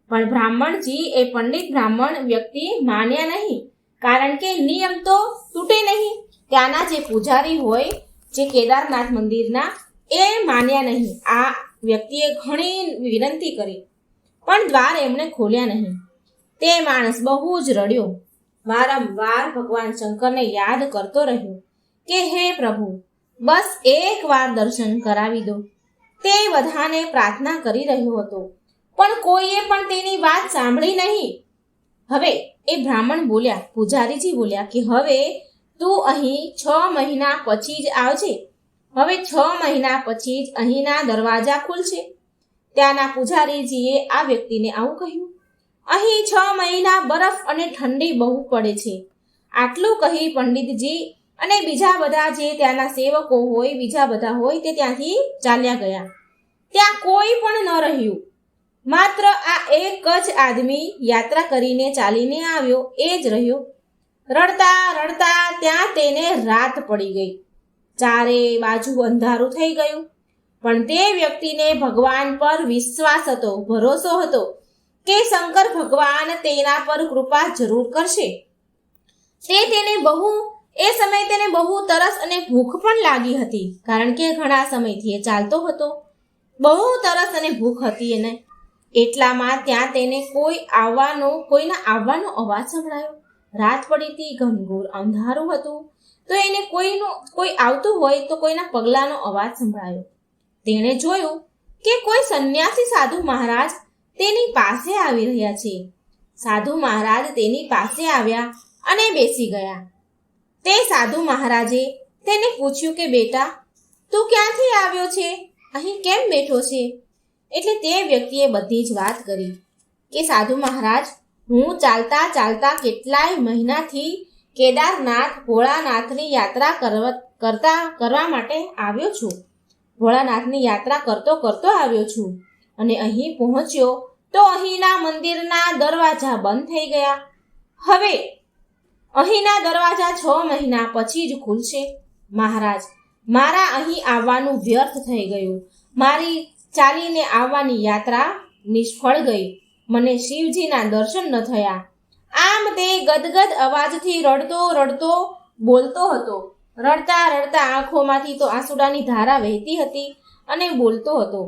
પણ બ્રાહ્મણજી, એ પંડિત બ્રાહ્મણ વ્યક્તિ માન્યા નહીં, કારણ કે નિયમ તો તૂટે નહીં. ત્યાંના જે પૂજારી હોય, જે કેદારનાથ મંદિરના, એ માન્યા નહીં. આ વ્યક્તિએ ઘણી વિનંતી કરી પણ દ્વાર એમણે ખોલ્યા નહીં. તે માણસ બહુ જ રડ્યો. વારંવાર ભગવાન શંકરને યાદ કરતો રહ્યો કે હે પ્રભુ, બસ એકવાર દર્શન કરાવી દો. તે બધાને પ્રાર્થના કરી રહ્યો હતો, પણ કોઈએ પણ તેની વાત સાંભળી નહીં. હવે એ બ્રાહ્મણ બોલ્યા, પૂજારીજી બોલ્યા કે હવે તું અહીં 6 મહિના પછી જ આવજે. હવે 6 મહિના પછી જ અહીંના દરવાજા ખુલશે. ત્યાંના પૂજારીજીએ આ વ્યક્તિને આવું કહ્યું. અહીં 6 મહિના બરફ અને ઠંડી બહુ પડે છે. આટલું કહી પંડિતજી અને બીજા બધા જે ત્યાંના સેવકો હોય, બીજા બધા હોય તે ત્યાંથી ચાલ્યા ગયા. ત્યાં કોઈ પણ ન રહ્યું. માત્ર આ એક જ આદમી યાત્રા કરીને ચાલીને આવ્યો એ જ રહ્યો. રડતા રડતા ત્યાં તેને રાત પડી ગઈ. ચારે બાજુ અંધારું થઈ ગયું. પણ તે વ્યક્તિને ભગવાન પર વિશ્વાસ હતો, ભરોસો હતો કે શંકર ભગવાન તેના પર કૃપા જરૂર કરશે. એ સમયે તેને બહુ તરસ અને ભૂખ પણ લાગી હતી, કારણ કે ઘણા સમયથી એ ચાલતો હતો. બહુ તરસ અને ભૂખ હતી એને. એટલામાં ત્યાં તેને કોઈના આવવાનો અવાજ સંભળાયો. રાત પડી હતી, ઘનઘોર અંધારું હતું, તો એને કોઈ આવતું હોય તો કોઈના પગલાંનો અવાજ સંભળાયો. તેણે જોયું કે કોઈ સંન્યાસી સાધુ મહારાજ તેની પાસે આવી રહ્યા છે. સાધુ મહારાજ તેની પાસે આવ્યા અને બેસી ગયા. તે સાધુ મહારાજે તેને પૂછ્યું કે બેટા, તું ક્યાંથી આવ્યો છે? અહીં કેમ બેઠો છે? એટલે તે વ્યક્તિએ બધી જ વાત કરી કે સાધુ મહારાજ, હું ચાલતા ચાલતા કેટલાય મહિનાથી કેદારનાથ ભોળાનાથની યાત્રા કરવા માટે આવ્યો છું. ભોળાનાથની યાત્રા કરતો આવ્યો છું અને અહીં પહોંચ્યો તો અહીંના મંદિરના દરવાજા બંધ થઈ ગયા. હવે અહીંના દરવાજા 6 મહિના પછી જ ખુલશે. મહારાજ, મારા અહીં આવવાનું વ્યર્થ થઈ ગયું. મારી ચાલીને આવવાની યાત્રા નિષ્ફળ ગઈ. મને શિવજીના દર્શન ન થયા. આમ તે ગદગદ અવાજથી રડતો બોલતો હતો. રડતા રડતા આંખોમાંથી તો આંસુડાની ધારા વહેતી હતી અને બોલતો હતો.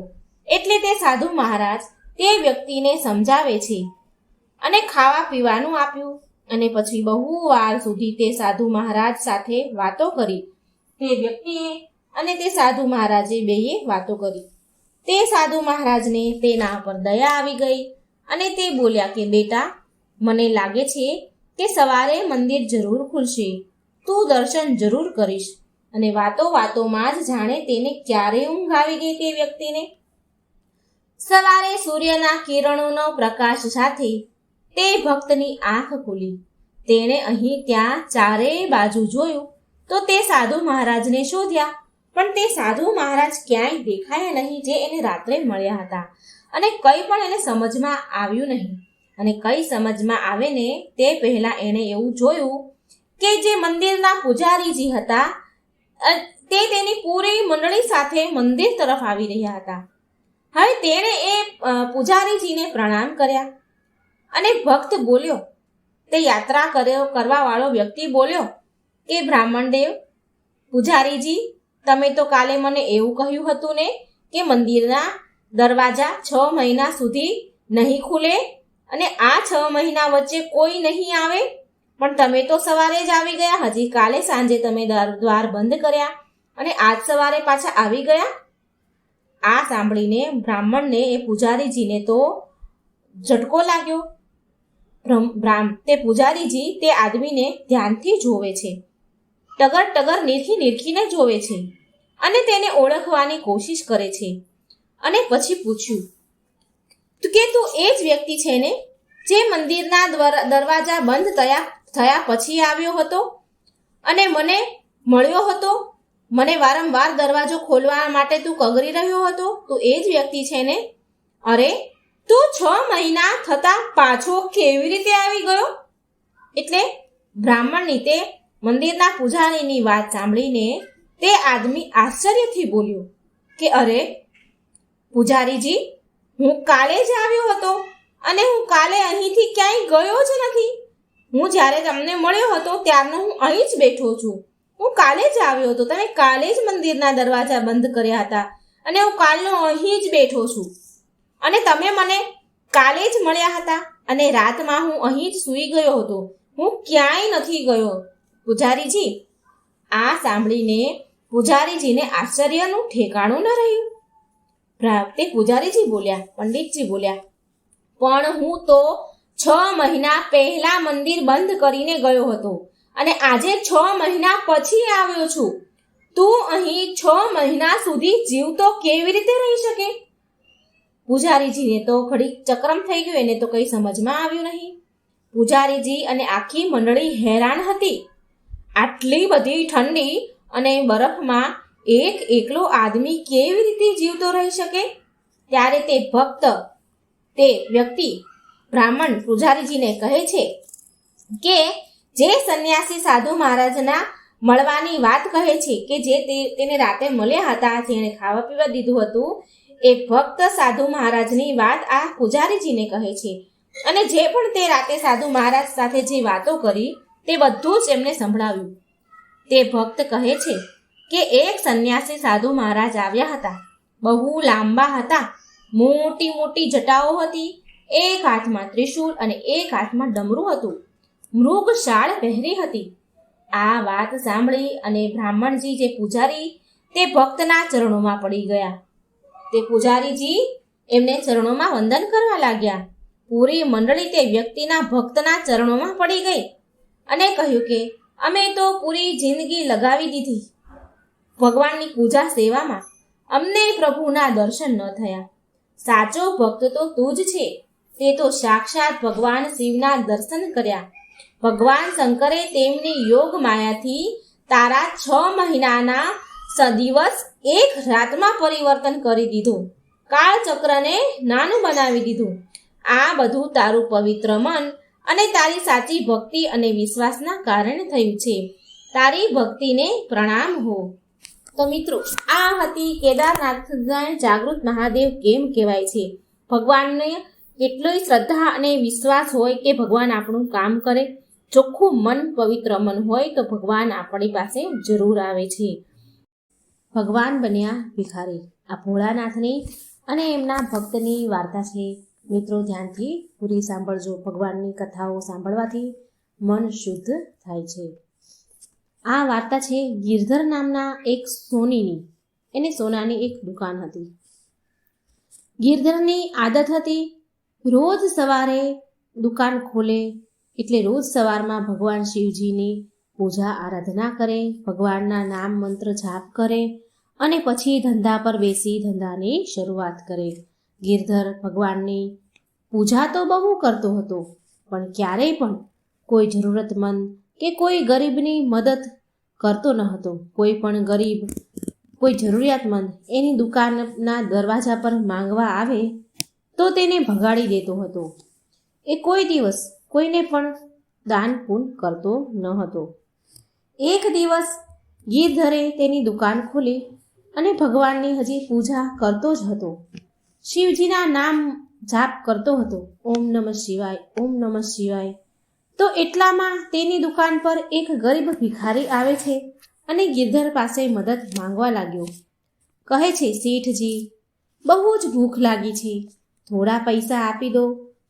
એટલે તે સાધુ મહારાજ તે વ્યક્તિને સમજાવે છે અને ખાવા પીવાનું આપ્યું. અને પછી બહુ વાર સુધી તે સાધુ મહારાજ સાથે વાતો કરી. તે વ્યક્તિએ અને તે સાધુ મહારાજે બેએ વાતો કરી. તે સાધુ મહારાજને તેના પર દયા આવી ગઈ અને તે બોલ્યા કે બેટા, મને લાગે છે કે સવારે મંદિર જરૂર ખુલશે. તું દર્શન જરૂર કરીશ. અને વાતોમાં જ જાણે તેને ક્યારે ઊંઘ આવી ગઈ તે વ્યક્તિને. સવારે સૂર્યના કિરણોનો પ્રકાશ સાથે તે ભક્તની આંખ ખુલી. તેણે અહીં ત્યાં ચારે બાજુ જોયું તો તે સાધુ મહારાજને શોધ્યા, પણ તે સાધુ મહારાજ ક્યાંય દેખાયા નહીં જે એને રાત્રે મળ્યા હતા. અને કંઈ પણ એને સમજમાં આવ્યું નહીં. અને કંઈ સમજમાં આવે ને તે પહેલાં એણે એવું જોયું કે જે મંદિરના પૂજારીજી હતા તે તેની પૂરી મંડળી સાથે મંદિર તરફ આવી રહ્યા હતા. હવે તેણે એ પૂજારીજીને પ્રણામ કર્યા અને ભક્ત બોલ્યો, તે યાત્રા કરવા વાળો વ્યક્તિ બોલ્યો કે બ્રાહ્મણદેવ, પૂજારીજી, તમે તો કાલે મને એવું કહ્યું હતું ને કે મંદિરના દરવાજા 6 મહિના સુધી નહીં ખુલે અને આ 6 મહિના વચ્ચે કોઈ નહીં આવે, પણ તમે તો સવારે જ આવી ગયા. હજી કાલે સાંજે તમે દ્વાર બંધ કર્યા અને આજ સવારે પાછા આવી ગયા. આ સાંભળીને બ્રાહ્મણને એ પૂજારીજીને તો ઝટકો લાગ્યો. તે પૂજારીજી તે આદમીને ધ્યાનથી જોવે છે, ટગર નીરખીને જોવે છે અને તેને ઓળખવાની કોશિશ કરે છે. અને પછી પૂછ્યું કે તું એ જ વ્યક્તિ છે ને જે મંદિરના દરવાજા બંધ થયા પછી આવ્યો હતો અને મને મળ્યો હતો? મને વારંવાર દરવાજો ખોલવા માટે તું કગરી રહ્યો હતો. તું એ જ વ્યક્તિ છે ને? અરે, તું 6 મહિના થતા પાછો કેવી રીતે આવી ગયો? એટલે બ્રાહ્મણની તે મંદિરના પૂજારીની વાત સાંભળીને તે આદમી આશ્ચર્યથી બોલ્યો કે અરે પૂજારીજી, હું કાલે જ આવ્યો હતો અને હું કાલે અહીંથી ક્યાંય ગયો જ નથી. હું જ્યારે તમને મળ્યો હતો ત્યારનો હું અહીં જ બેઠો છું. હું કાલે જ આવ્યો હતો. તમે કાલે જ મંદિરના દરવાજા બંધ કર્યા હતા અને હું કાલનો અહીં જ બેઠો છું. અને તમે મને કાલે જ મળ્યા હતા અને રાતમાં હું અહીં જ સૂઈ ગયો હતો. હું ક્યાંય નથી ગયો. પૂજારીજી, આ સાંભળીને પૂજારીજીને આશ્ચર્યનું ઠેકાણું ન રહ્યું. તે પૂજારીજી બોલ્યા, પંડિતજી બોલ્યા, પણ હું તો 6 મહિના પહેલા મંદિર બંધ કરીને ગયો હતો અને આજે 6 મહિના પછી આવ્યો છું. તું અહીં 6 મહિના સુધી જીવતો કેવી રીતે રહી શકે? પૂજારીજીને તો ઘડીક ચક્રમ થઈ ગયું, એને તો કંઈ સમજમાં આવ્યું નહીં. પૂજારીજી અને આખી મંડળી હેરાન હતી. આટલી બધી ઠંડી અને બરફમાં એકલો આદમી કેવી રીતે જીવતો રહી શકે? ત્યારે તે વ્યક્તિ બ્રાહ્મણ પૂજારીજીને કહે છે કે જે સંન્યાસી સાધુ મહારાજના મળવાની વાત કહે છે, કે જે તેને રાતે મળ્યા હતા, જેણે ખાવા પીવા દીધું હતું, એ ભક્ત સાધુ મહારાજની વાત આ પૂજારીજીને કહે છે. અને જે પણ તે રાતે સાધુ મહારાજ સાથે જે વાતો કરી તે બધું જ એમને સંભળાવ્યું. તે ભક્ત કહે છે કે એક સંન્યાસી સાધુ મહારાજ આવ્યા હતા. બહુ લાંબા હતા, મોટી મોટી જટાઓ હતી, એક હાથમાં ત્રિશૂળ અને એક હાથમાં ડમરું હતું. મૃગ શાળ પહેરી હતી. આ વાત સાંભળી અને બ્રાહ્મણજી જે પૂજારી તે ભક્તના ચરણોમાં પડી ગયા. તે પૂજારીજી એમને ચરણોમાં વંદન કરવા લાગ્યા. પૂરી મંડળી તે વ્યક્તિના ભક્તના ચરણોમાં પડી ગઈ અને કહ્યું કે અમે તો પૂરી જિંદગી લગાવી દીધી ભગવાનની પૂજા સેવામાં, અમને પ્રભુના દર્શન ન થયા. સાચો ભક્ત તો તું જ છે. તે તો સાક્ષાત ભગવાન શિવના દર્શન કર્યા. ભગવાન શંકરે તેમની યોગ માયાથી તારા 6 મહિનાના દિવસ એક રાતમાં પરિવર્તન કરી દીધું. કાળચક્રને નાનું બનાવી દીધું. આ બધું તારું પવિત્ર મન અને તારી સાચી ભક્તિ અને વિશ્વાસના કારણે થયું છે. તારી ભક્તિને પ્રણામ હો. તો મિત્રો, આ હતી કેદારનાથના જાગૃત મહાદેવ કેમ કહેવાય છે. ભગવાનને કેટલી શ્રદ્ધા અને વિશ્વાસ હોય કે ભગવાન આપણું કામ કરે. ચોખ્ખું મન, પવિત્ર મન હોય તો ભગવાન આપણી પાસે જરૂર આવે છે. ભગવાન બન્યા ભિખારી. આ ભોળાનાથની અને એમના ભક્તની વાર્તા છે. મિત્રો, ધ્યાનથી પૂરી સાંભળજો. ભગવાનની કથાઓ સાંભળવાથી મન શુદ્ધ થાય છે. આ વાર્તા છે ગિરધર નામના એક સોનીની. એને સોનાની એક દુકાન હતી. ગિરધરની આદત હતી રોજ સવારે દુકાન ખોલે એટલે રોજ સવારમાં ભગવાન શિવજીની પૂજા આરાધના કરે, ભગવાનના નામ મંત્ર જાપ કરે અને પછી ધંધા પર બેસી ધંધાની શરૂઆત કરે. ગિરધર ભગવાનની પૂજા તો બહુ કરતો હતો, પણ ક્યારેય પણ કોઈ જરૂરતમંદ કે કોઈ ગરીબની મદદ કરતો ન હતો. કોઈ પણ ગરીબ, કોઈ જરૂરિયાતમંદ એની દુકાનના દરવાજા પર માંગવા આવે તો તેને ભગાડી દેતો હતો. એ કોઈ દિવસ કોઈને પણ દાન પૂન કરતો ન હતો. એક દિવસ ગિરધરે તેની દુકાન ખોલી અને ભગવાનની હજી પૂજા કરતો જ હતો. શિવજીના નામ જાપ કરતો હતો, ઓમ નમઃ શિવાય, ઓમ નમઃ શિવાય. તો એટલામાં તેની દુકાન પર એક ગરીબ ભિખારી આવે છે અને ગિરધર પાસે મદદ માંગવા લાગ્યો. કહે છે, શેઠજી, બહુ જ ભૂખ લાગી છે, થોડા પૈસા આપી દો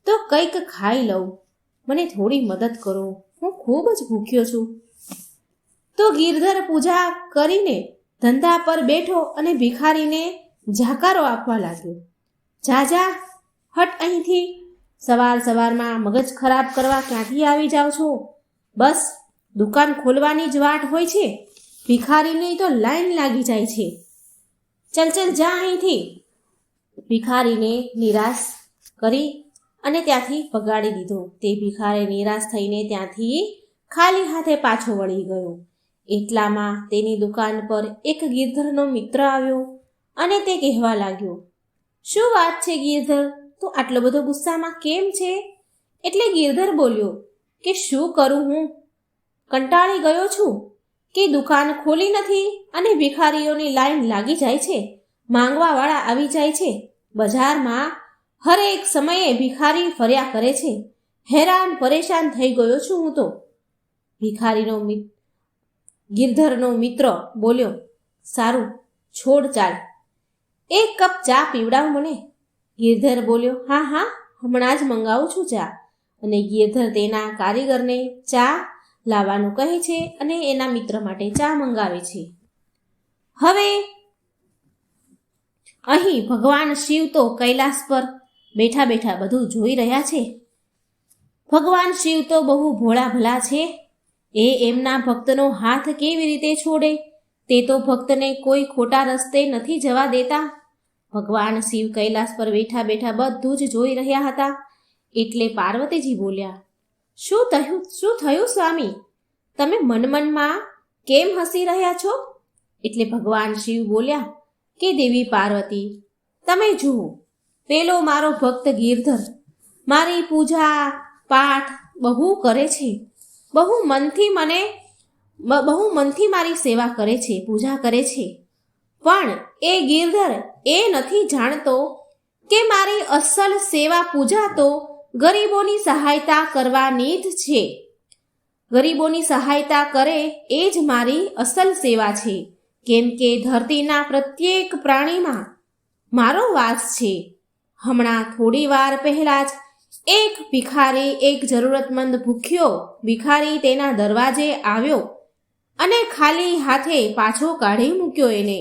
તો કંઈક ખાઈ લઉં. મને થોડી મદદ કરો, હું ખૂબ જ ભૂખ્યો છું. તો ગિરધર પૂજા કરીને ધંધા પર બેઠો અને ભિખારીને જાકારો આપવા લાગ્યો. જા જા, હટ અહીંથી. સવારમાં મગજ ખરાબ કરવા ક્યાંથી આવી જાઓ છો? બસ દુકાન ખોલવાની જ વાટ હોય છે. ભિખારીની તો લાઈન લાગી જાય છે. ચલ જા અહીંથી. ભિખારીને નિરાશ કરી અને ત્યાંથી ભગાડી દીધો. તે ભિખારી નિરાશ થઈને ત્યાંથી ખાલી હાથે પાછો વળી ગયો. એટલામાં તેની દુકાન પર એક ગિરધરનો મિત્ર આવ્યો અને તે કહેવા લાગ્યો, શું વાત છે ગિરધર, તું આટલો બધો ગુસ્સામાં કેમ છે? એટલે ગિરધર બોલ્યો કે શું કરું, હું કંટાળી ગયો છું કે દુકાન ખોલી નથી અને ભિખારીઓની લાઈન લાગી જાય છે, માંગવાવાળા આવી જાય છે, બજારમાં હરેક સમયે ભિખારી ફર્યા કરે છે, હેરાન પરેશાન થઈ ગયો છું હું તો. ગિરધરનો મિત્ર બોલ્યો, સારું છોડ, ચાલ એક કપ ચા પીવડાવ મને. ગિરધર બોલ્યો, હા હમણાં જ મંગાવું છું ચા. અને ગિરધર તેના કારીગરને ચા લાવવાનું કહે છે અને એના મિત્ર માટે ચા મંગાવે છે. હવે અહીં ભગવાન શિવ તો કૈલાસ પર બેઠા બેઠા બધું જોઈ રહ્યા છે. ભગવાન શિવ તો બહુ ભોળા ભલા છે. એ એમના ભક્તનો હાથ કેવી રીતે છોડે? તે તો ભક્તને કોઈ ખોટા રસ્તે નથી જવા દેતા. ભગવાન શિવ કૈલાસ પર બેઠા બેઠા બધું જ જોઈ રહ્યા હતા. એટલે પાર્વતીજી બોલ્યા, શું થયું સ્વામી? તમે મનમાં કેમ હસી રહ્યા છો? એટલે ભગવાન શિવ બોલ્યા કે દેવી પાર્વતી, તમે જુઓ, પેલો મારો ભક્ત ગિરધર મારી પૂજા પાઠ બહુ કરે છે. બહુ મનથી મારી સેવા કરે છે, પૂજા કરે છે. પણ એ ગિરધર એ નથી જાણતો કે મારી અસલ સેવા પૂજા તો ગરીબોની સહાયતા કરવાની જ છે. ગરીબોની સહાયતા કરે એ જ મારી અસલ સેવા છે. કેમ કે ધરતીના પ્રત્યેક પ્રાણીમાં મારો વાસ છે. હમણાં થોડી વાર પહેલા જ એક ભિખારી, એક જરૂરતમંદ ભૂખ્યો ભિખારી તેના દરવાજે આવ્યો અને ખાલી હાથે પાછો કાઢી મૂક્યો એને.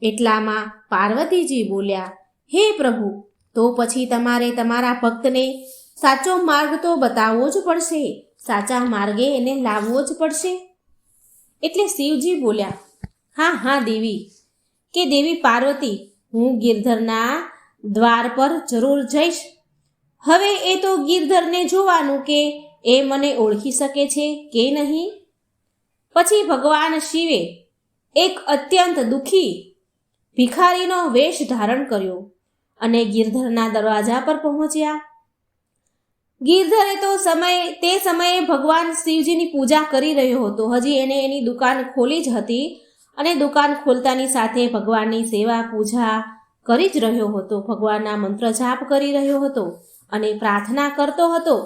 એટલામાં પાર્વતીજી બોલ્યા, હે પ્રભુ, તો પછી તમારે તમારા ભક્તને સાચો માર્ગ તો બતાવવો જ પડશે, સાચા માર્ગે એને લાવવો જ પડશે. એટલે શિવજી બોલ્યા, હા હા દેવી, કે દેવી પાર્વતી, હું ગિરધરના દ્વાર પર જરૂર જઈશ. હવે એ તો ગિરધરને જોવાનું કે એ મને ઓળખી શકે છે કે નહીં. પછી ભગવાન શિવે એક અત્યંત દુઃખી ભિખારીનો વેશ ધારણ કર્યો અને ગિરધરના દરવાજા પર પહોંચ્યા. ગિરધરે તો તે સમયે ભગવાન શિવજીની પૂજા કરી રહ્યો હતો. હજી એને એની દુકાન ખોલી જ હતી અને દુકાન ખોલતાની સાથે ભગવાનની સેવા પૂજા કરી જ રહ્યો હતો. ભગવાનના મંત્ર જાપ કરી રહ્યો હતો અને પ્રાર્થના કરતો હતો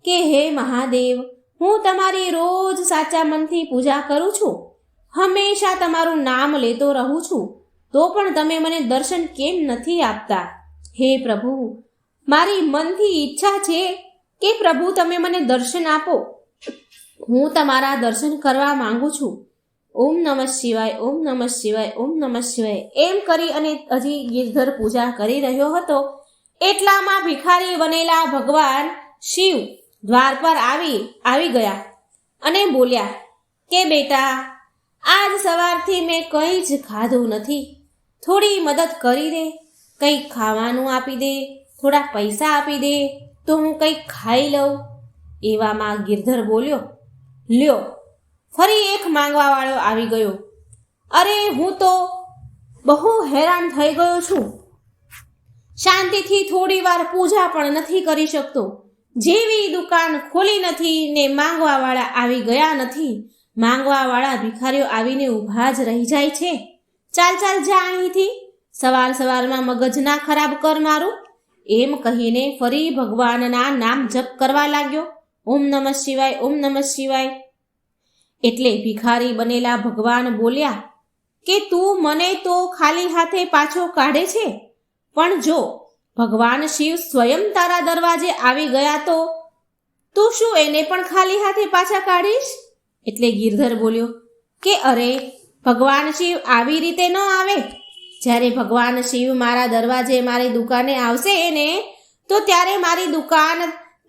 કે હે મહાદેવ, હું તમારી રોજ સાચા મનથી પૂજા કરું છું, હંમેશા તમારું નામ લેતો રહું છું, તો પણ તમે મને દર્શન કેમ નથી આપતા? હે પ્રભુ, મારી મનથી ઈચ્છા છે કે પ્રભુ તમે મને દર્શન આપો. હું તમારા દર્શન કરવા માંગુ છું. ઓમ નમઃ શિવાય, ઓમ નમઃ શિવાય, ઓમ નમઃ શિવાય એમ કરી અને હજી ગિરધર પૂજા કરી રહ્યો હતો. એટલામાં ભિખારી બનેલા ભગવાન શિવ દ્વાર પર આવી ગયા અને બોલ્યા કે બેટા, આજ સવારથી મેં કંઈ જ ખાધું નથી, થોડી મદદ કરી દે, કંઈક ખાવાનું આપી દે, થોડા પૈસા આપી દે તો હું કંઈક ખાઈ લઉં. એવામાં ગિરધર બોલ્યો, લ્યો, ફરી એક માંગવાવાળો આવી ગયો. અરે, હું તો બહુ હેરાન થઈ ગયો છું, શાંતિથી થોડી વાર પૂજા પણ નથી કરી શકતો. જેવી દુકાન ખોલી નથી ને માંગવાવાળા આવી ગયા નથી. માંગવાવાળા ભિખારીઓ આવીને ઊભા જ રહી જાય છે. ચાલ ચાલ જા અહીંથી, સવારમાં મગજ ના ખરાબ કર મારું. એમ કહીને ફરી ભગવાનના નામ જપ કરવા લાગ્યો. ઓમ નમઃ શિવાય, ઓમ નમઃ શિવાય. એટલે ભિખારી બનેલા ભગવાન બોલ્યા કે તું મને તો ખાલી હાથે પાછો કાઢે છે, પણ જો ભગવાન શિવ સ્વયં તારા દરવાજે આવી ગયા તો તું શું એને પણ ખાલી હાથે પાછા કાઢીશ? એટલે ગિરધર બોલ્યો કે અરે, ભગવાન શિવ આવી રીતે ન આવે. જ્યારે ભગવાન શિવ મારા દરવાજે મારી દુકાને આવશે એને તો ત્યારે મારી દુકાન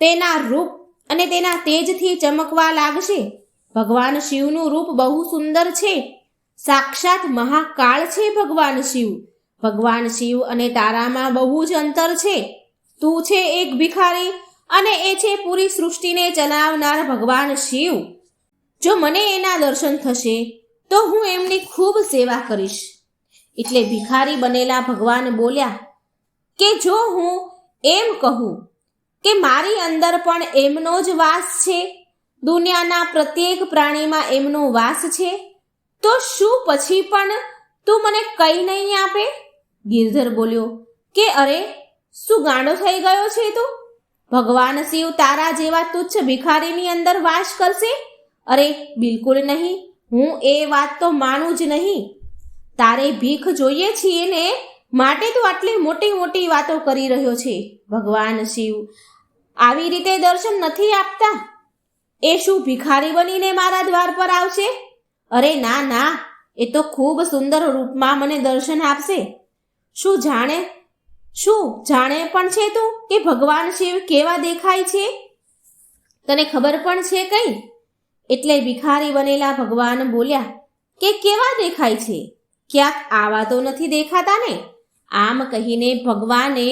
તેના રૂપ અને તેના તેજથી ચમકવા લાગશે. ભગવાન શિવનું રૂપ બહુ સુંદર છે, સાક્ષાત મહાકાળ છે ભગવાન શિવ. ભગવાન શિવ અને તારામાં બહુ જ અંતર છે. તું છે એક ભિખારી અને એ છે પૂરી સૃષ્ટિને ચલાવનાર ભગવાન શિવ. જો મને એના દર્શન થશે તો હું એમની ખૂબ સેવા કરીશ. એટલે ભિખારી બનેલા ભગવાન બોલ્યા કે જો હું એમ કહું કે મારી અંદર પણ એમનો જ વાસ છે, દુનિયાના પ્રત્યેક પ્રાણીમાં એમનો વાસ છે, તો શું પછી પણ તું મને કંઈ નહીં આપે? ગિરધર બોલ્યો કે અરે, શું ગાંડો થઈ ગયો છે તું? ભગવાન શિવ તારા જેવા તુચ્છ ભિખારીની અંદર વાસ કરશે? અરે બિલકુલ નહીં, હું એ વાત તો માનું જ નહીં. તારે ભીખ જોઈએ છીએ ને માટે તું આટલી મોટી મોટી વાતો કરી રહ્યો છે. ભગવાન શિવ આવી રીતે દર્શન નથી આપતા. એ શું ભિખારી બનીને મારા દ્વાર પર આવશે? અરે ના ના, એ તો ખૂબ સુંદર રૂપમાં મને દર્શન આપશે. શું જાણે પણ છે તું કે ભગવાન શિવ કેવા દેખાય છે? તને ખબર પણ છે કઈ? એટલે ભિખારી બનેલા ભગવાન બોલ્યા કે કેવા દેખાય છે? ક્યાંક આવા તો નથી દેખાતા ને? આમ કહીને ભગવાને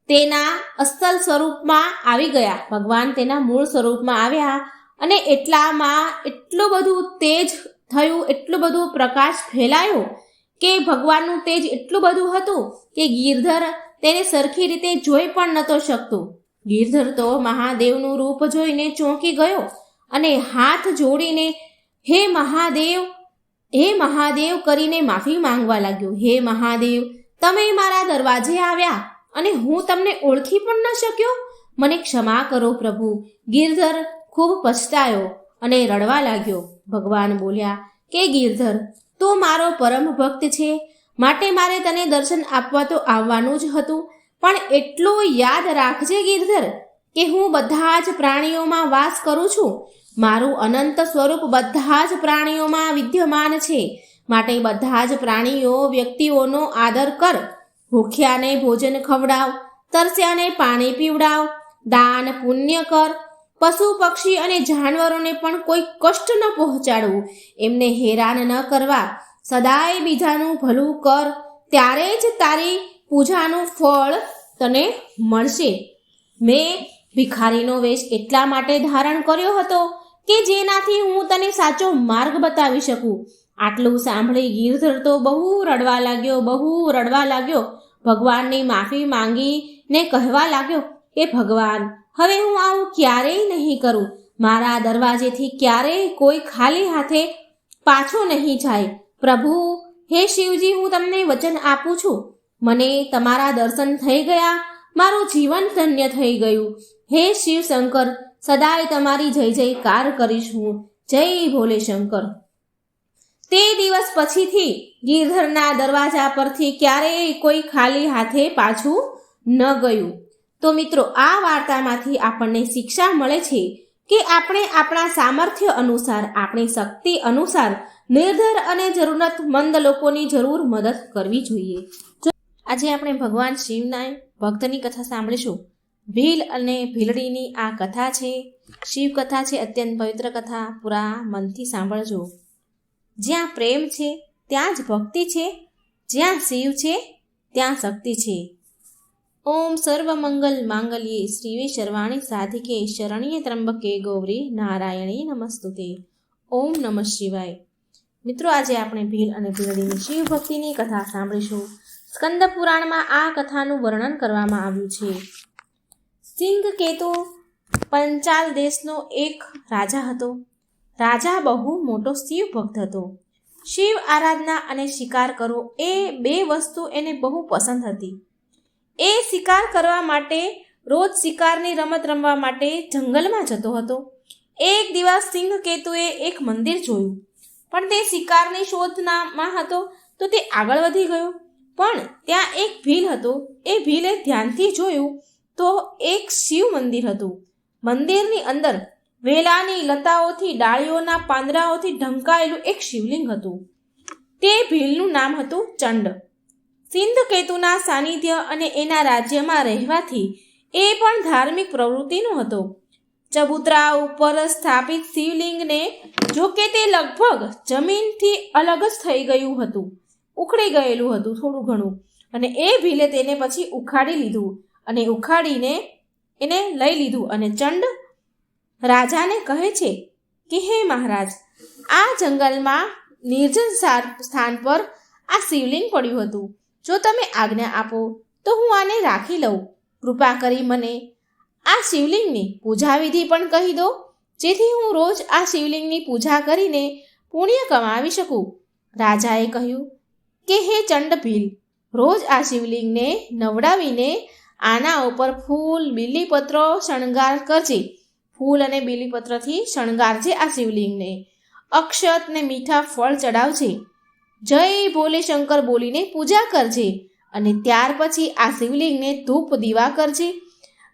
તેના અસલ સ્વરૂપમાં આવી ગયા. ભગવાન તેના મૂળ સ્વરૂપમાં આવ્યા અને એટલામાં એટલું બધું તેજ થયું, એટલું બધું પ્રકાશ ફેલાયો કે ભગવાનનું તેજ એટલું બધું હતું કે ગિરધર તેને સરખી રીતે જોઈ પણ નહોતો શકતો. ગિરધર તો મહાદેવનું રૂપ જોઈને ચોંકી ગયો અને હાથ જોડીને હે મહાદેવ કરીને માફી માંગવા લાગ્યો. હે મહાદેવ, તમે મારા દરવાજે આવ્યા અને હું તમને ઓળખી પણ ન શક્યો. મને ક્ષમા કરો પ્રભુ. ગિરધર ખૂબ પછતાયો અને રડવા લાગ્યો. ભગવાન બોલ્યા કે ગિરધર, તું મારો પરમ ભક્ત છે, માટે મારે તને દર્શન આપવા તો આવવાનું જ હતું. પણ એટલું યાદ રાખજે ગિરધર કે હું બધા જ પ્રાણીઓમાં વાસ કરું છું. મારું અનંત સ્વરૂપ બધા જ પ્રાણીઓમાં વિદ્યમાન છે. માટે બધા જ વ્યક્તિઓનો આદર કર. ભૂખ્યાને ભોજન ખવડાવ, તરસ્યાને પાણી પીવડાવ, દાન પુણ્ય કર. પશુ પક્ષી અને જાનવરોને પણ કોઈ કષ્ટ ન પહોંચાડવું, એમને હેરાન ન કરવા. સદાય બીજાનું ભલું કર, ત્યારે જ તારી પૂજાનું ફળ તને મળશે. મેં ભિખારીનો વેશ એટલા માટે ધારણ કર્યો હતો કે જેનાથી હું તને સાચો માર્ગ બતાવી શકું. આટલું સાંભળી ગિરધર તો બહુ રડવા લાગ્યો. ભગવાનની માફી માંગીને કહેવા લાગ્યો કે ભગવાન, હવે હું આવું ક્યારેય નહીં કરું. મારા દરવાજેથી ક્યારેય કોઈ ખાલી હાથે પાછો નહીં જાય. પ્રભુ, હે શિવજી, હું તમને વચન આપું છું, મને તમારા દર્શન થઈ ગયા, મારું જીવન ધન્ય થઈ ગયું. હે શિવ શંકર, સદાય તમારી જય જયકાર કરીશ હું. જય ભોલે શંકર. તે દિવસ પછીથી ગિરધરના દરવાજા પરથી ક્યારેય કોઈ ખાલી હાથે પાછું ન ગયું. તો મિત્રો, આ વાર્તામાંથી આપણને શિક્ષા મળે છે કે આપણે આપણા સામર્થ્ય અનુસાર, આપણી શક્તિ અનુસાર નિર્ધર અને જરૂરતમંદ લોકોની જરૂર મદદ કરવી જોઈએ. આજે આપણે ભગવાન શિવના ભક્તની કથા સાંભળીશું. ભીલ અને ભીલડીની આ કથા છે, શિવ કથા છે, અત્યંત પવિત્ર કથા. પૂરા મનથી સાંભળજો. જ્યાં પ્રેમ છે ત્યાં જ ભક્તિ છે, જ્યાં શિવ છે ત્યાં શક્તિ છે. ઓમ સર્વમંગલ માંગલ્યે શ્રીવે સર્વાણી સાધિકે શરણ્ય ત્રંબકે ગૌરી નારાયણી નમસ્તુતે. ઓમ નમઃ શિવાય. મિત્રો, આજે આપણે ભીલ અને ભીલડીની શિવ ભક્તિની કથા સાંભળીશું. સ્કંદ પુરાણમાં આ કથાનું વર્ણન કરવામાં આવ્યું છે. સિંહકેતુ પંચાલ દેશનો એક રાજા હતો. રાજા બહુ મોટો શિવ ભક્ત હતો. શિવ આરાધના અને શિકાર કરવો એ બે વસ્તુ એને બહુ પસંદ હતી. એ શિકાર કરવા માટે રોજ શિકારની રમત રમવા માટે જંગલમાં જતો હતો. એક દિવસ સિંહકેતુએ એક મંદિર જોયું, પણ તે શિકારની શોધમાં હતો તો તે આગળ વધી ગયો. પણ ત્યાં એક ભીલ હતો. એ ભીલે ધ્યાનથી જોયું તો એક શિવ મંદિર હતું. મંદિરની અંદર વેલાની લતાઓથી, ડાળીઓના પાંદડાઓથી ઢંકાયેલું એક શિવલિંગ હતું. તે ભીલનું નામ હતું ચંડ. સિંહકેતુના સાનિધ્ય અને એના રાજ્યમાં રહેવાથી એ પણ ધાર્મિક પ્રવૃત્તિનો હતો. ચબૂતરા ઉપર સ્થાપિત શિવલિંગને જોકે તે લગભગ જમીનથી અલગ જ થઈ ગયું હતું, ઉખડી ગયેલું હતું થોડું ઘણું, અને એ ભીલે તેને પછી ઉખાડીને એને લઈ લીધું. અને ચંડ રાજાને કહે છે કે હે મહારાજ, આ જંગલમાં નિર્જન સ્થાન પર આ શિવલિંગ પડ્યું હતું. જો તમે આજ્ઞા આપો તો હું આને રાખી લઉં. કૃપા કરી મને આ શિવલિંગની પૂજા વિધિ પણ કહી દો, જેથી હું રોજ આ શિવલિંગની પૂજા કરીને પુણ્ય કમાવી શકું. રાજાએ કહ્યું કે હે ચંડભીલ, રોજ આ શિવલિંગને નવડાવીને આના ઉપર ફૂલ, બીલીપત્રો શણગાર કરજે. ફૂલ અને બીલીપત્રથી શણગારજે આ શિવલિંગને. અક્ષત ને મીઠા ફળ ચડાવજે. જય ભોલે શંકર બોલીને પૂજા કરજે. અને ત્યાર પછી આ શિવલિંગને ધૂપ દીવા કરજે.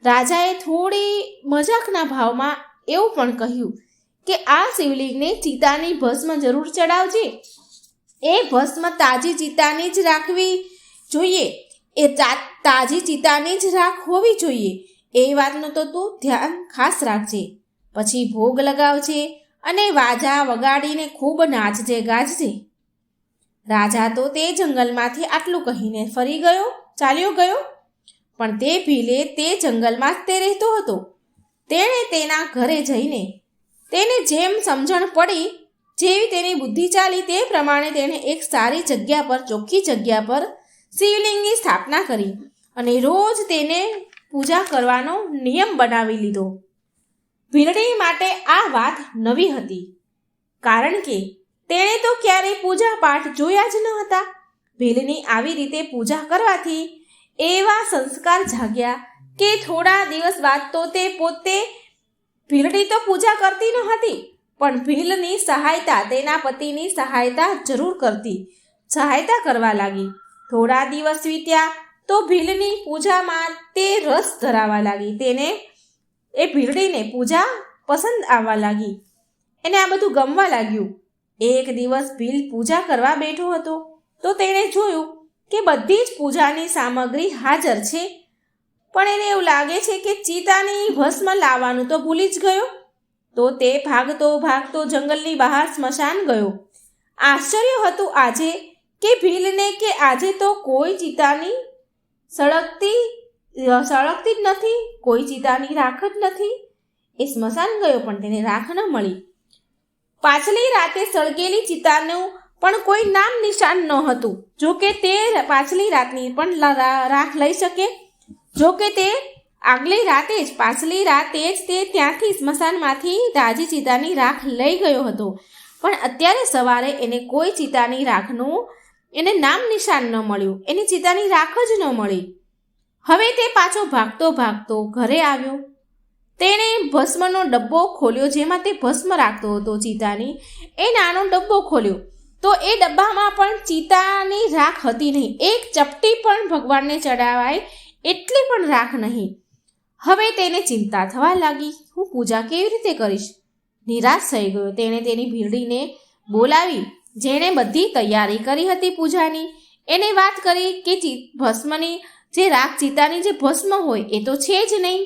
રાજાએ થોડી મજાકના ભાવમાં એવું પણ કહ્યું કે આ શિવલિંગને ચિતાની ભસ્મ જરૂર ચડાવજે. એ ભસ્મ તાજી ચિતાની જ રાખવી જોઈએ, એ તાજી ચિતાની જ રાખ હોવી જોઈએ, એ વાતનું તો તું ધ્યાન ખાસ રાખજે. પછી ભોગ લગાવજે અને વાજા વગાડીને ખૂબ નાચજે ગાજજે. રાજા તો તે જંગલમાંથી આટલું કહીને ફરી ચાલ્યો ગયો. પણ તે ભીલે તે જંગલમાં જ તે રહેતો હતો. તેણે તેના ઘરે જઈને તેને જેમ સમજણ પડી, જેવી તેની બુદ્ધિ ચાલી, તે પ્રમાણે તેણે એક સારી જગ્યા પર, ચોખ્ખી જગ્યા પર શિવલિંગની સ્થાપના કરી અને રોજ તેને પૂજા કરવાનો નિયમ બનાવી લીધો. ભીલડી માટે આ વાત નવી હતી, કારણ કે તેણે તો ક્યારેય પૂજા પાઠ જોયા જ ન હતા. ભીલની આવી રીતે પૂજા કરવાથી એવા સંસ્કાર જાગ્યા કે થોડા દિવસ બાદ તો તે પોતે, ભીલડી તો પૂજા કરતી ન હતી, પણ ભીલની સહાયતા, તેના પતિની સહાયતા જરૂર કરતી, સહાયતા કરવા લાગી. થોડા દિવસ વીત્યા તો ભીલની પૂજામાં તે રસ ધરાવા લાગી. તેને, એ ભીલડીને પૂજા પસંદ આવવા લાગી. એને આ બધું ગમવા લાગ્યું. એક દિવસ ભીલ પૂજા કરવા બેઠો હતો તો તેણે જોયું કે બધી જ પૂજાની સામગ્રી હાજર છે, પણ એને એવું લાગે છે કે ચિતાની ભસ્મ લાવવાનું તો ભૂલી જ ગયો. તો તે ભાગતો ભાગતો જંગલની બહાર સ્મશાન ગયો. આશ્ચર્ય હતું આજે કે ભીલને કે આજે તો કોઈ ચિતાની સળગતી જ નથી, કોઈ ચિતાની રાખ જ નથી. એ સ્મશાન ગયો પણ તેને રાખ ન મળી. પાછલી રાતે સળગેલી ચિતાનું પણ કોઈ નામ નિશાન ન હતું. જો કે તે પાછલી રાતની પણ રાખ લઈ શકે. જો કે તે આગલી રાતે જ, પાછલી રાતે જ તે ત્યાંથી સ્મશાનમાંથી તાજી ચિતાની રાખ લઈ ગયો હતો. પણ અત્યારે સવારે એને કોઈ ચિતાની રાખનું એને નામ નિશાન ન મળ્યું, એની ચિતાની રાખ જ ન મળી. હવે તે પાછો ભાગતો ભાગતો ઘરે આવ્યો. તેણે ભસ્મનો ડબ્બો ખોલ્યો, જેમાં તે ભસ્મ રાખતો હતો ચિતાની. એ નાનો ડબ્બો ખોલ્યો તો એ ડબ્બામાં પણ ચિતાની રાખ હતી નહીં. એક ચપટી પણ ભગવાનને ચડાવાય એટલી પણ રાખ નહીં. હવે તેને ચિંતા થવા લાગી, હું પૂજા કેવી રીતે કરીશ? નિરાશ થઈ ગયો. તેણે તેની ભીલડીને બોલાવી, જેણે બધી તૈયારી કરી હતી પૂજાની. એને વાત કરી કે ભસ્મની જે રાખ, ચિતાની જે ભસ્મ હોય એ તો છે જ નહીં,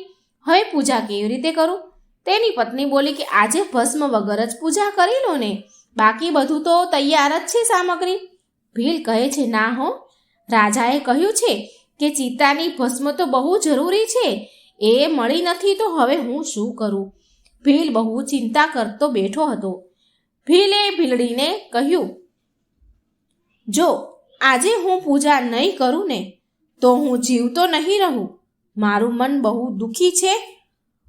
હવે પૂજા કેવી રીતે કરું? તેની પત્ની બોલી કે આજે ભસ્મ વગર જ પૂજા કરી લો ને, બાકી બધું તો તૈયાર જ છે સામગ્રી. ભીલ કહે છે, ના હો, રાજાએ કહ્યું છે કે ચિતાની ભસ્મ તો બહુ જરૂરી છે, એ મળી નથી તો હવે હું શું કરું? ભીલ બહુ ચિંતા કરતો બેઠો હતો. ભીલે ભીલડીને કહ્યું, જો આજે હું પૂજા નહીં કરું ને તો હું જીવતો નહીં રહું. મારું મન બહુ દુઃખી છે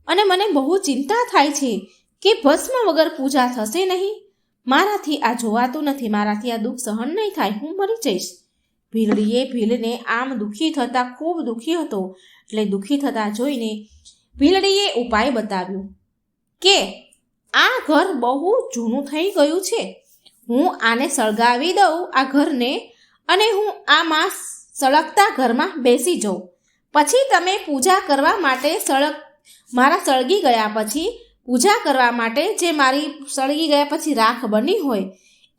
અને મને બહુ ચિંતા થાય છે કે ભસ્મ વગર પૂજા થશે નહીં. મારાથી આ જોવાતું નથી, મારાથી આ દુઃખ સહન નહીં થાય, હું મરી જઈશ. ભીલડીએ ભીલને આમ દુઃખી થતા, ખૂબ દુઃખી હતો, એટલે દુઃખી થતા જોઈને ભીલડીએ ઉપાય બતાવ્યો કે આ ઘર બહુ જૂનું થઈ ગયું છે, હું આને સળગાવી દઉં આ ઘરને, અને હું આમાં સળગતા ઘરમાં બેસી જાઉં. પછી તમે પૂજા કરવા માટે મારા સળગી ગયા પછી પૂજા કરવા માટે જે મારી સળગી ગયા પછી રાખ બની હોય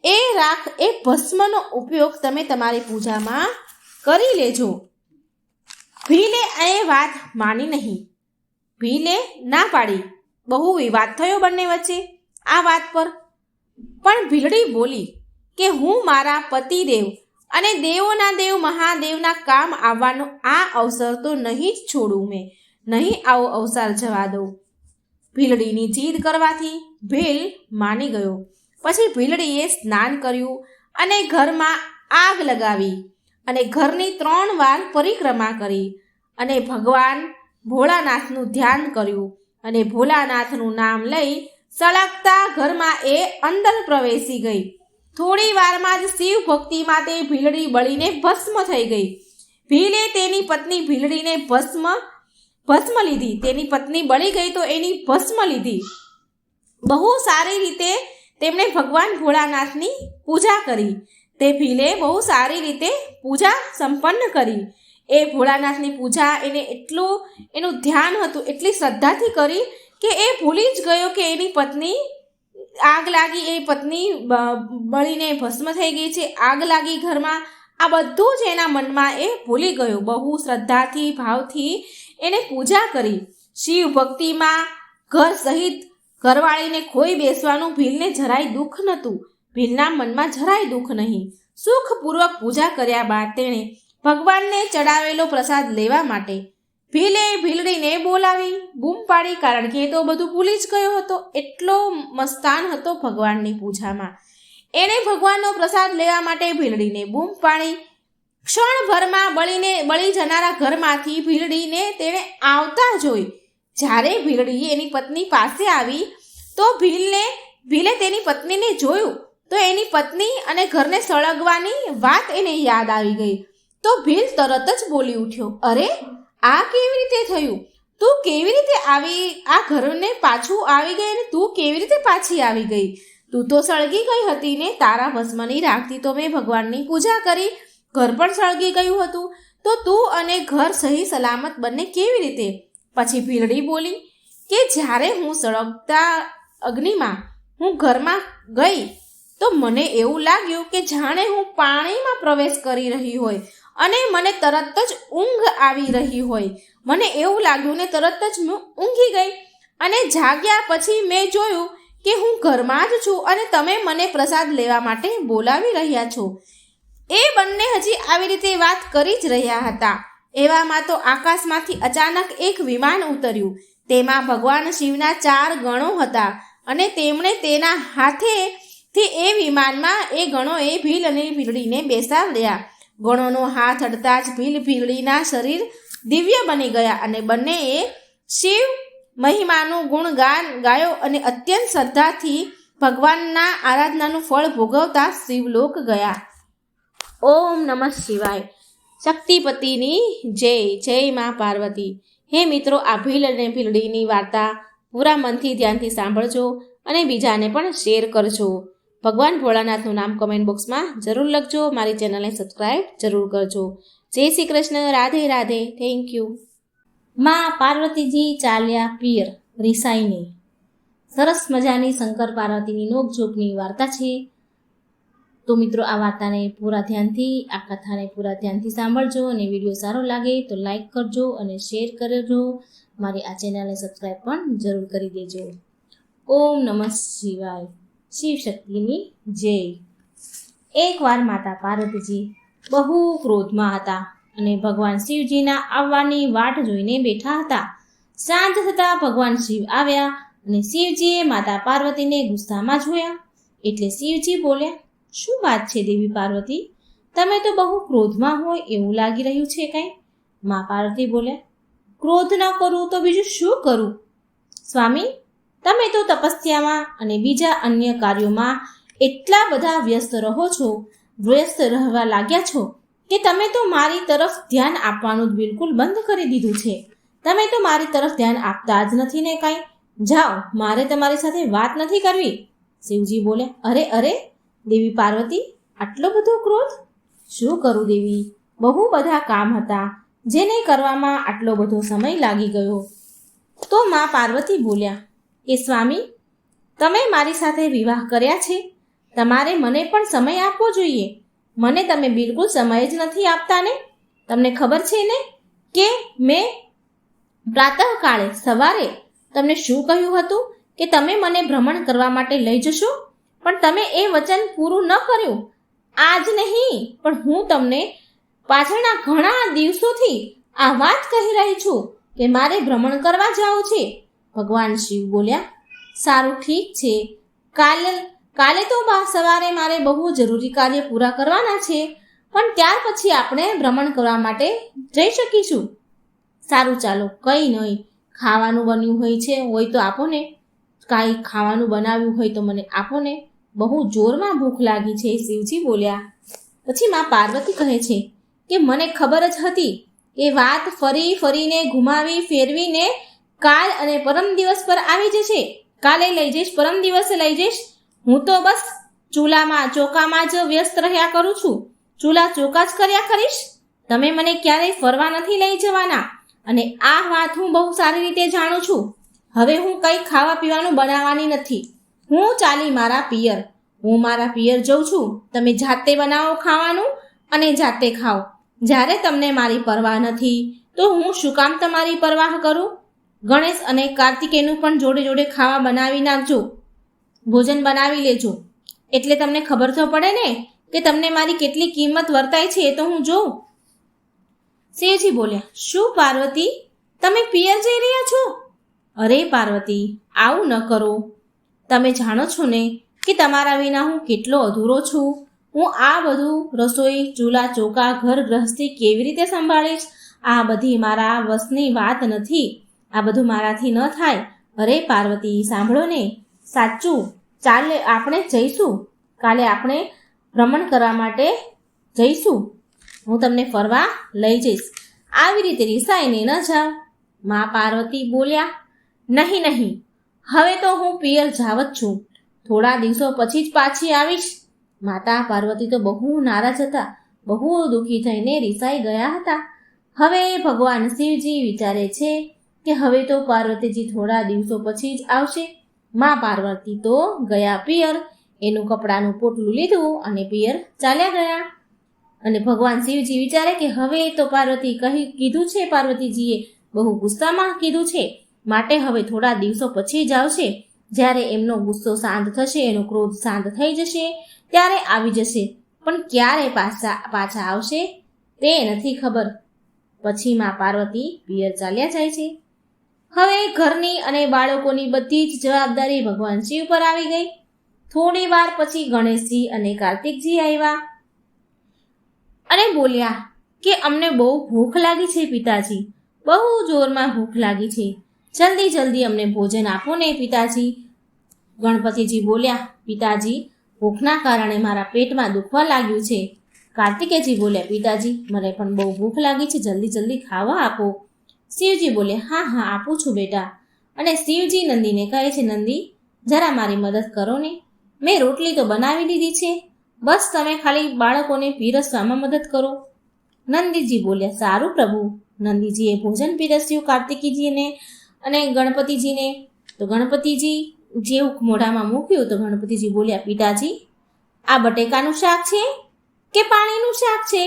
એ રાખ, એ ભસ્મનો ઉપયોગ તમે તમારી પૂજામાં કરી લેજો. ભીલે એ વાત માની નહીં. ભીલે ના પાડી. બહુ વિવાદ થયો બંને વચ્ચે આ વાત પર. પણ ભીલડી બોલી કે હું મારા પતિદેવ અને દેવોના દેવ મહાદેવના કામ આવવાનો આ અવસર તો નહીં જ છોડું, મેં નહીં આવો અવસર જવા દઉં. ભીલડીની જીદ કરવાથી ભીલ માની ગયો. પછી ભીલડીએ સ્નાન કર્યું અને ઘરમાં આગ લગાવી અને ઘરની 3 વાર પરિક્રમા કરી અને ભગવાન ભોળાનાથનું ધ્યાન કર્યું અને ભોલાનાથનું નામ લઈ સળગતા ઘરમાં એ અંદર પ્રવેશી ગઈ. થોડી વારમાં જ શિવ ભક્તિમાં તે ભીલડી બળીને ભસ્મ થઈ ગઈ. ભીલે તેની પત્ની ભીલડીને ભસ્મ લીધી. તેની પત્ની બળી ગઈ તો એની ભસ્મ લીધી. બહુ સારી રીતે તેમણે ભગવાન ભોળાનાથની પૂજા કરી. તે ભીલે બહુ સારી રીતે પૂજા સંપન્ન કરી. એ ભોળાનાથની પૂજા એને એનું ધ્યાન હતું, એટલી શ્રદ્ધાથી કરી કે એ ભૂલી જ ગયો કે એની પત્ની આગ લાગી, એ પત્ની બળીને ભસ્મ થઈ ગઈ છે, આગ લાગી ઘરમાં. આ બધું જ એના મનમાં એ ભૂલી ગયો. બહુ શ્રદ્ધાથી ભાવથી એને પૂજા કરી. શિવ ભક્તિમાં ઘર સહિત ઘરવાળીને ખોઈ બેસવાનું ભીલને જરાય દુઃખ નહોતું. ભીલના મનમાં જરાય દુઃખ નહીં. સુખપૂર્વક પૂજા કર્યા બાદ તેણે ભગવાનને ચડાવેલો પ્રસાદ લેવા માટે ભીલે ભીલડીને બોલાવી, બૂમ પાડી, કારણ કે એ તો બધું ભૂલી જ ગયો હતો. એટલો મસ્તાન હતો ભગવાનની પૂજામાં. એણે ભગવાનનો પ્રસાદ લેવા માટે ભીલડીને બૂમ પાડી. ક્ષણભરમાં બળી જનારા ઘરમાંથી ભીલડીને તેણે આવતા જોઈ. જ્યારે ભીલડી એની પત્ની પાસે આવી તો ભીલે તેની પત્નીને જોયું તો એની પત્ની અને ઘરને સળગવાની વાત એને યાદ આવી ગઈ. તો ભીલ તરત જ બોલી ઉઠ્યો, અરે આ કેવી રીતે થયું? તું કેવી રીતે આવી આ ઘરને પાછું આવી ગઈ અને તું કેવી રીતે પાછી આવી ગઈ? તું તો સળગી ગઈ હતી ને. તારા ભસ્મની રાખથી તો મેં ભગવાનની પૂજા કરી, ઘર પણ સળગી ગયું હતું, તો તું અને ઘર સહી સલામત બંને કેવી રીતે? પછી ભીલડી બોલી કે જ્યારે હું સળગતા અગ્નિમાં હું ઘરમાં ગઈ તો મને એવું લાગ્યું કે જાણે હું પાણીમાં પ્રવેશ કરી રહી હોય અને મને તરત જ ઊંઘ આવી રહી હોય. મને એવું લાગ્યું ને તરત જ હું ઊંઘી ગઈ અને જાગ્યા પછી મેં જોયું કે હું ઘરમાં જ છું અને તમે મને પ્રસાદ લેવા માટે બોલાવી રહ્યા છો. એ બંને હજી આવી રીતે વાત કરી જ રહ્યા હતા. એવામાં તો આકાશમાંથી અચાનક એક વિમાન ઉતર્યું. તેમાં ભગવાન શિવના 4 ગણો હતા અને તેમણે તેના હાથેથી એ વિમાનમાં એ ગણોએ ભીલ અને ભીલડીને બેસાડ્યા. ગણોનો હાથ અડતા જ ભીલડીના શરીર દિવ્ય બની ગયા અને બંનેએ શિવ મહિમાનું ગુણગાન ગાયો અને અત્યંત શ્રદ્ધાથી ભગવાનના આરાધનાનું ફળ ભોગવતા શિવલોક ગયા. ઓમ નમઃ શિવાય. શક્તિપતિની જય. જય મા પાર્વતી. હે મિત્રો, આ ભીલ અને ભીલડીની વાર્તા પૂરા મનથી ધ્યાનથી સાંભળજો અને બીજાને પણ શેર કરજો. ભગવાન ભોળાનાથનું નામ કમેન્ટ બોક્સમાં જરૂર લખજો. મારી ચેનલને સબસ્ક્રાઈબ જરૂર કરજો. જય શ્રી કૃષ્ણ. રાધે રાધે. Thank you. માં પાર્વતીજી ચાલ્યા પીર રિસાઈને. સરસ મજાની શંકર પાર્વતીની નોકઝોકની વાર્તા છે. તો મિત્રો, આ વાર્તાને પૂરા ધ્યાનથી, આ કથાને પૂરા ધ્યાનથી સાંભળજો અને વિડીયો સારો લાગે તો લાઈક કરજો અને શેર કરજો. મારી આ ચેનલને સબસ્ક્રાઈબ પણ જરૂર કરી દેજો. ઓમ નમઃ શિવાય. શિવ શક્તિની જય. એકવાર માતા પાર્વતીજી બહુ ક્રોધમાં હતા અને ભગવાન શિવજીના આવવાની વાટ જોઈને બેઠા હતા. સાંજ થતાં ભગવાન શિવ આવ્યા અને શિવજીએ માતા પાર્વતીને ગુસ્સામાં જોયા. એટલે શિવજી બોલ્યા, શું વાત છે દેવી પાર્વતી? તમે તો બહુ ક્રોધમાં હોય એવું લાગી રહ્યું છે કાંઈ? મા પાર્વતી બોલ્યા, ક્રોધ ન કરું તો બીજું શું કરું? સ્વામી, તમે તો તપસ્યામાં અને બીજા અન્ય કાર્યોમાં એટલા બધા વ્યસ્ત રહેવા લાગ્યા છો કે તમે તો મારી તરફ ધ્યાન આપવાનું બિલકુલ બંધ કરી દીધું છે. તમે તો મારી તરફ ધ્યાન આપતા જ નથી ને કાંઈ. જાઓ, મારે તમારી સાથે વાત નથી કરવી. શિવજી બોલ્યા, અરે અરે દેવી પાર્વતી, આટલો બધો ક્રોધ? શું કરું દેવી? બહુ બધા કામ હતા જેને કરવામાં આટલો બધો સમય લાગી ગયો. તો મા પાર્વતી બોલ્યા કે સ્વામી, તમે મારી સાથે વિવાહ કર્યા છે, તમારે મને પણ સમય આપવો જોઈએ. મને તમે બિલકુલ સમય જ નથી આપતા ને. તમને ખબર છે ને કે મેં પ્રાતઃકાળે સવારે તમને શું કહ્યું હતું કે તમે મને ભ્રમણ કરવા માટે લઈ જશો, પણ તમે એ વચન પૂરું ન કર્યું. આજ નહીં, પણ હું તમને પાછળના ઘણા દિવસોથી આ વાત કહી રહી છું કે મારે ભ્રમણ કરવા જવું છે. ભગવાન શિવ બોલ્યા, સારું, ઠીક છે, કાલે તો સવારે મારે બહુ જરૂરી કાર્ય પૂરા કરવાના છે, પણ ત્યાર પછી આપણે ભ્રમણ કરવા માટે જઈ શકીશું. સારું, ચાલો, કંઈ નહીં. ખાવાનું બન્યું હોય તો આપો ને. કાંઈ ખાવાનું બનાવ્યું હોય તો મને આપો ને. બહુ જોરમાં ભૂખ લાગી છે. શિવજી બોલ્યા. પછી મા પાર્વતી કહે છે કે મને ખબર જ હતી કે વાત ફરીને ઘુમાવી ફેરવીને કાલ અને પરમ દિવસ પર આવી જશે. કાલે લઈ જઈશ, પરમ દિવસે લઈ જઈશ. હું તો બસ ચોકામાં જ વ્યસ્ત રહ્યા કરું છું. ચોકા જ કર્યા કરીશ. તમે મને ક્યારેય ફરવા નથી લઈ જવાના અને આ વાત હું બહુ સારી રીતે જાણું છું. હવે હું કંઈ ખાવા પીવાનું બનાવવાની નથી. હું ચાલી મારા પિયર. હું મારા પિયર જઉં છું. તમે જાતે બનાવો ખાવાનું અને જાતે ખાઓ. જ્યારે તમને મારી પરવાહ નથી તો હું શું કામ તમારી પરવાહ કરું? ગણેશ અને કાર્તિકેયનું પણ જોડે જોડે ખાવા બનાવી નાખજો, ભોજન બનાવી લેજો, એટલે તમને ખબર તો પડે ને કે તમને મારી કેટલી કિંમત વર્તાય છે એ તો હું જોઉં. શિવજી બોલ્યા, શું પાર્વતી, તમે પિયર જઈ રહ્યા છો? અરે પાર્વતી, આવું ન કરો. તમે જાણો છો ને કે તમારા વિના હું કેટલો અધૂરો છું. હું આ બધું રસોઈ, ચૂલા ચોકા, ઘર ગૃહસ્થી કેવી રીતે સંભાળીશ? આ બધી મારા વશની વાત નથી. આ બધું મારાથી ન થાય. અરે પાર્વતી, સાંભળો ને, સાચું, ચાલે આપણે જઈશું. કાલે આપણે ભ્રમણ કરવા માટે જઈશું. હું તમને ફરવા લઈ જઈશ. આવી રીતે રિસાઈને ન જાઓ. મા પાર્વતી બોલ્યા, નહીં નહીં, હવે તો હું પિયર જાવ જ છું. થોડા દિવસો પછી જ પાછી આવીશ. માતા પાર્વતી તો બહુ નારાજ હતા, બહુ દુઃખી થઈને રિસાઈ ગયા હતા. હવે ભગવાન શિવજી વિચારે છે કે હવે તો પાર્વતીજી થોડા દિવસો પછી જ આવશે. મા પાર્વતી તો ગયા પિયર. એનું કપડાનું પોટલું લીધું અને પિયર ચાલ્યા ગયા. અને ભગવાન શિવજી વિચારે કે હવે તો પાર્વતી કીધું છે, પાર્વતીજીએ બહુ ગુસ્સામાં કીધું છે, માટે હવે થોડા દિવસો પછી જ આવશે. જ્યારે એમનો ગુસ્સો શાંત થશે, એનો ક્રોધ શાંત થઈ જશે, ત્યારે આવી જશે. પણ ક્યારે પાછા આવશે તે નથી ખબર. પછી મા પાર્વતી પિયર ચાલ્યા જાય છે. હવે ઘરની અને બાળકોની બધી જ જવાબદારી ભગવાન શિવ પર આવી ગઈ. થોડી વાર પછી ગણેશજી અને કાર્તિકજી આવ્યા અને બોલ્યા કે અમને બહુ ભૂખ લાગી છે પિતાજી, બહુ જોરમાં ભૂખ લાગી છે. જલ્દી જલ્દી અમને ભોજન આપો ને પિતાજી. ગણપતિજી બોલ્યા, પિતાજી, ભૂખના કારણે મારા પેટમાં દુખવા લાગ્યું છે. કાર્તિકેયજી બોલ્યા, પિતાજી, મને પણ બહુ ભૂખ લાગી છે, જલ્દી જલ્દી ખાવા આપો. શિવજી બોલ્યા, હા હા, આપું છું બેટા. અને શિવજી નંદીને કહે છે, નંદી, જરા મારી મદદ કરો ને. મેં રોટલી તો બનાવી દીધી છે, બસ તમે ખાલી બાળકોને પીરસવામાં મદદ કરો. નંદીજી બોલ્યા, સારું પ્રભુ. નંદીજીએ ભોજન પીરસ્યું કાર્તિકીજીને અને ગણપતિજીને. તો ગણપતિજી જેવું મોઢામાં મૂક્યું તો ગણપતિજી બોલ્યા, પિતાજી, આ બટેકાનું શાક છે કે પાણીનું શાક છે?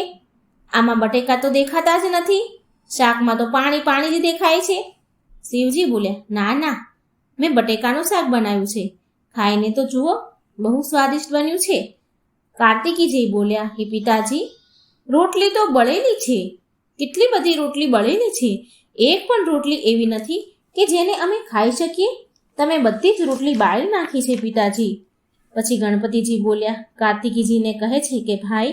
આમાં બટેકા તો દેખાતા જ નથી, શાકમાં તો પાણી પાણી જ દેખાય છે. શિવજી બોલ્યા, ના ના, મેં બટેકાનું શાક બનાવ્યું છે, ખાઈને તો જુઓ, બહુ સ્વાદિષ્ટ બન્યું છે. કાર્તિકીજી બોલ્યા, હે પિતાજી, રોટલી તો બળેલી છે, કેટલી બધી રોટલી બળેલી છે, એક પણ રોટલી એવી નથી કે જેને અમે ખાઈ શકીએ. તમે બધી જ રોટલી બાળી નાખી છે પિતાજી. પછી ગણપતિજી બોલ્યા, કાર્તિકીજીને કહે છે કે ભાઈ,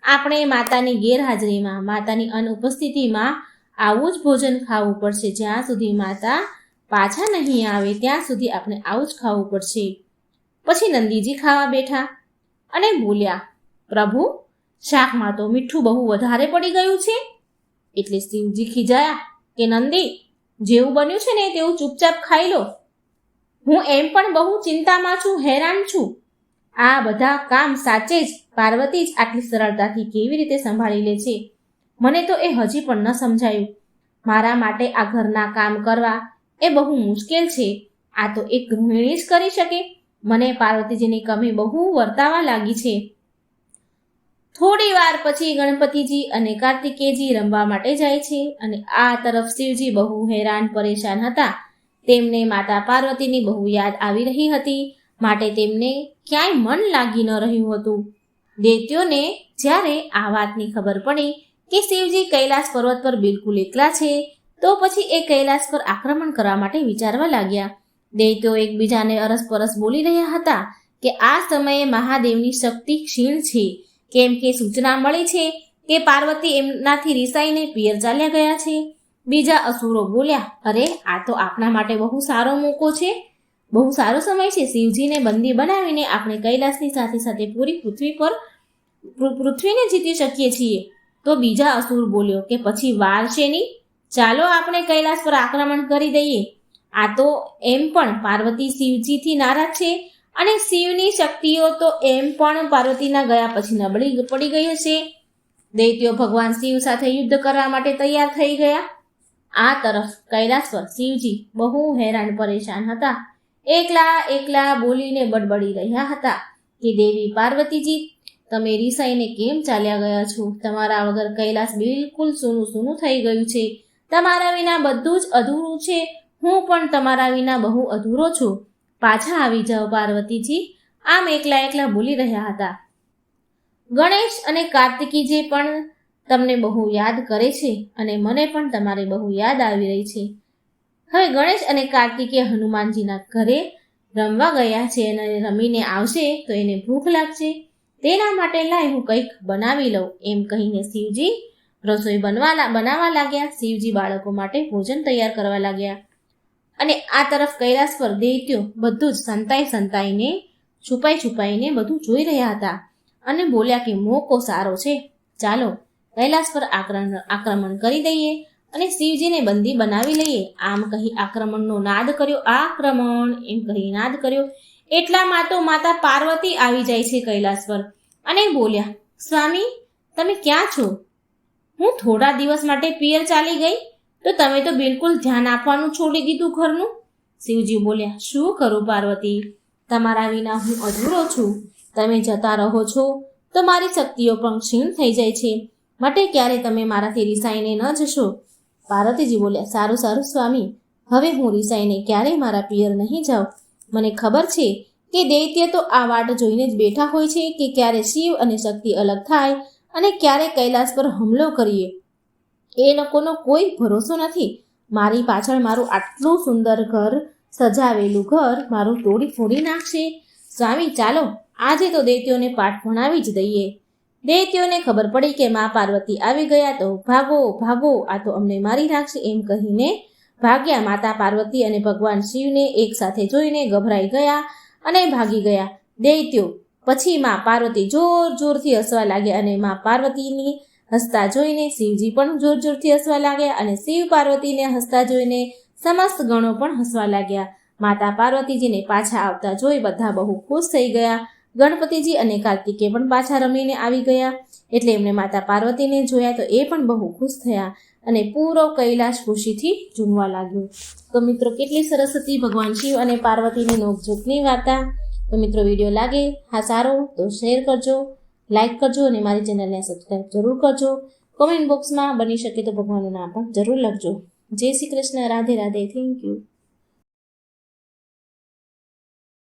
આપણે માતાની ગેરહાજરીમાં, માતાની અનુપસ્થિતિમાં આવું જ ભોજન ખાવું પડશે. જ્યાં સુધી માતા પાછા નહીં આવે ત્યાં સુધી આપણે આવું જ ખાવું પડશે. પછી નંદીજી ખાવા બેઠા અને બોલ્યા, પ્રભુ, શાકમાં તો મીઠું બહુ વધારે પડી ગયું છે. એટલે શિવજી ખીજાયા કે નંદી, જેવું બન્યું છે ને તેવું ચૂપચાપ ખાઈ લો. હું એમ પણ બહુ ચિંતામાં છું, હેરાન છું. આ બધા કામ સાચે જ પાર્વતી જ આટલી સરળતાથી કેવી રીતે સંભાળી લે છે, મને તો એ હજી પણ ન સમજાયું. મારા માટે આ ઘરના કામ કરવા એ બહુ મુશ્કેલ છે. આ તો એક ગૃહિણી જ કરી શકે. મને પાર્વતીજીની કમી બહુ વર્તાવા લાગી છે. થોડી વાર પછી ગણપતિજી અને કાર્તિકેયજી રમવા માટે જાય છે અને આ તરફ શિવજી બહુ હેરાન પરેશાન હતા. તેમને માતા પાર્વતીની બહુ યાદ આવી રહી હતી, માટે તેમને ક્યાંય મન લાગી ન રહ્યું હતું. દૈત્યોને જ્યારે આ વાતની ખબર પડી કે શિવજી કૈલાસ પર્વત પર બિલકુલ એકલા છે, તો પછી એ કૈલાસ પર આક્રમણ કરવા માટે વિચારવા લાગ્યા. દૈત્યો એકબીજાને અરસપરસ બોલી રહ્યા હતા કે આ સમયે મહાદેવની શક્તિ ક્ષીણ છે, કેમ કે સૂચના મળી છે કે પાર્વતી એમનાથી રિસાઈને પિયર ચાલ્યા ગયા છે. બીજા અસુરો બોલ્યા, અરે આ તો આપણા માટે બહુ સારો મોકો છે, બહુ સારો સમય છે. શિવજીને બંદી બનાવીને આપણે કૈલાસની સાથે સાથે પૂરી પૃથ્વીને જીતી શકીએ છીએ. તો બીજા અસુર બોલ્યો કે પછી વાર શેની, ચાલો આપણે કૈલાસ પર આક્રમણ કરી દઈએ. આ તો એમ પણ પાર્વતી શિવજીથી નારાજ છે અને શિવની શક્તિઓ તો એમ પણ પાર્વતીના ગયા પછી નબળી પડી ગઈ હશે. દૈત્યો ભગવાન શિવ સાથે યુદ્ધ કરવા માટે તૈયાર થઈ ગયા. આ તરફ કૈલાસ પર શિવજી બહુ હેરાન પરેશાન હતા. એકલા એકલા બોલીને બડબડી રહ્યા હતા કે દેવી પાર્વતીજી, તમે રિસાઈને કેમ ચાલ્યા ગયા છો? તમારા વગર કૈલાસ બિલકુલ સૂનું સૂનું થઈ ગયું છે. તમારા વિના બધું જ અધૂરું છે. હું પણ તમારા વિના બહુ અધૂરો છું. પાછા આવી જાઓ પાર્વતીજી. આમ એકલા એકલા બોલી રહ્યા હતા. ગણેશ અને કાર્તિકીજી પણ તમને બહુ યાદ કરે છે અને મને પણ તમારે બહુ યાદ આવી રહી છે. હવે ગણેશ અને કાર્તિકે હનુમાનજીના ઘરે રમવા ગયા છે અને રમીને આવશે તો એને ભૂખ લાગશે. તેના માટે લાય હું કંઈક બનાવી લઉં, એમ કહીને શિવજી રસોઈ બનાવવા લાગ્યા. શિવજી બાળકો માટે ભોજન તૈયાર કરવા લાગ્યા. અને આ તરફ કૈલાસ પર દૈત્યો બધું જ સંતાઈને છુપાઈને બધું જોઈ રહ્યા હતા અને બોલ્યા કે મોકો સારો છે, ચાલો કૈલાસ પર આક્રમણ કરી દઈએ અને શિવજીને બંદી બનાવી લઈએ. આમ કહી આક્રમણનો નાદ કર્યો. આક્રમણ એમ કહી નાદ કર્યો. એટલામાં તો માતા પાર્વતી આવી જાય છે કૈલાસ પર અને બોલ્યા, સ્વામી તમે ક્યાં છો? હું થોડા દિવસ માટે પિયર ચાલી ગઈ તો તમે તો બિલકુલ ધ્યાન આપવાનું છોડી દીધું ઘરનું. શિવજી બોલ્યા, શું કરું પાર્વતી, તમારા વિના હું અધૂરો છું. તમે જતા રહો છો તો મારી શક્તિઓ પણ ક્ષીણ થઈ જાય છે. માટે ક્યારે તમે મારાથી રિસાઈને ન જશો? પાર્વતીજી બોલ્યા, સારું સારું સ્વામી, હવે હું રિસાઈને ક્યારેય મારા પિયર નહીં જાઉં. મને ખબર છે કે દૈત્ય તો આ વાટ જોઈને જ બેઠા હોય છે કે ક્યારે શિવ અને શક્તિ અલગ થાય અને ક્યારે કૈલાસ પર હુમલો કરીએ. એ લોકોનો કોઈ ભરોસો નથી. મારી પાછળ મારું આટલું સુંદર ઘર, સજાવેલું ઘર મારું તોડી ફોડી નાખશે. સ્વામી ચાલો આજે તો દૈત્યોને પાઠ ભણાવી જ દઈએ. દૈત્યોને ખબર પડી કે મા પાર્વતી આવી ગયા તો ભાગો ભાગો, આ તો અમને મારી નાખશે એમ કહીને ભાગ્યા. માતા પાર્વતી અને ભગવાન શિવને એક સાથે જોઈને ગભરાઈ ગયા અને ભાગી ગયા દૈત્યો. પછી મા પાર્વતી જોર જોરથી હસવા લાગ્યા અને મા પાર્વતીની હસતા જોઈને શિવજી પણ જોર જોરથી હસવા લાગ્યા અને શિવ પાર્વતીને હસતા જોઈને સમસ્ત ગણો પણ હસવા લાગ્યા. માતા પાર્વતીજીને પાછા આવતા જોઈ બધા બહુ ખુશ થઈ ગયા. ગણપતિજી અને કાર્તિકે પણ પાછા રમીને આવી ગયા એટલે એમણે માતા પાર્વતીને જોયા તો એ પણ બહુ ખુશ થયા અને પૂરો કૈલાશ ખુશીથી ઝૂમવા લાગ્યો. તો મિત્રો કેટલી સરસ હતી ભગવાન શિવ અને પાર્વતીની નોકઝોકની વાર્તા. તો મિત્રો વિડીયો લાગે હા સારો તો શેર કરજો, લાઈક કરજો અને મારી ચેનલને સબસ્ક્રાઈબ જરૂર કરજો. કોમેન્ટ બોક્સમાં બની શકે તો ભગવાનનું નામ પણ જરૂર લખજો. જય શ્રી કૃષ્ણ. રાધે રાધે. Thank you.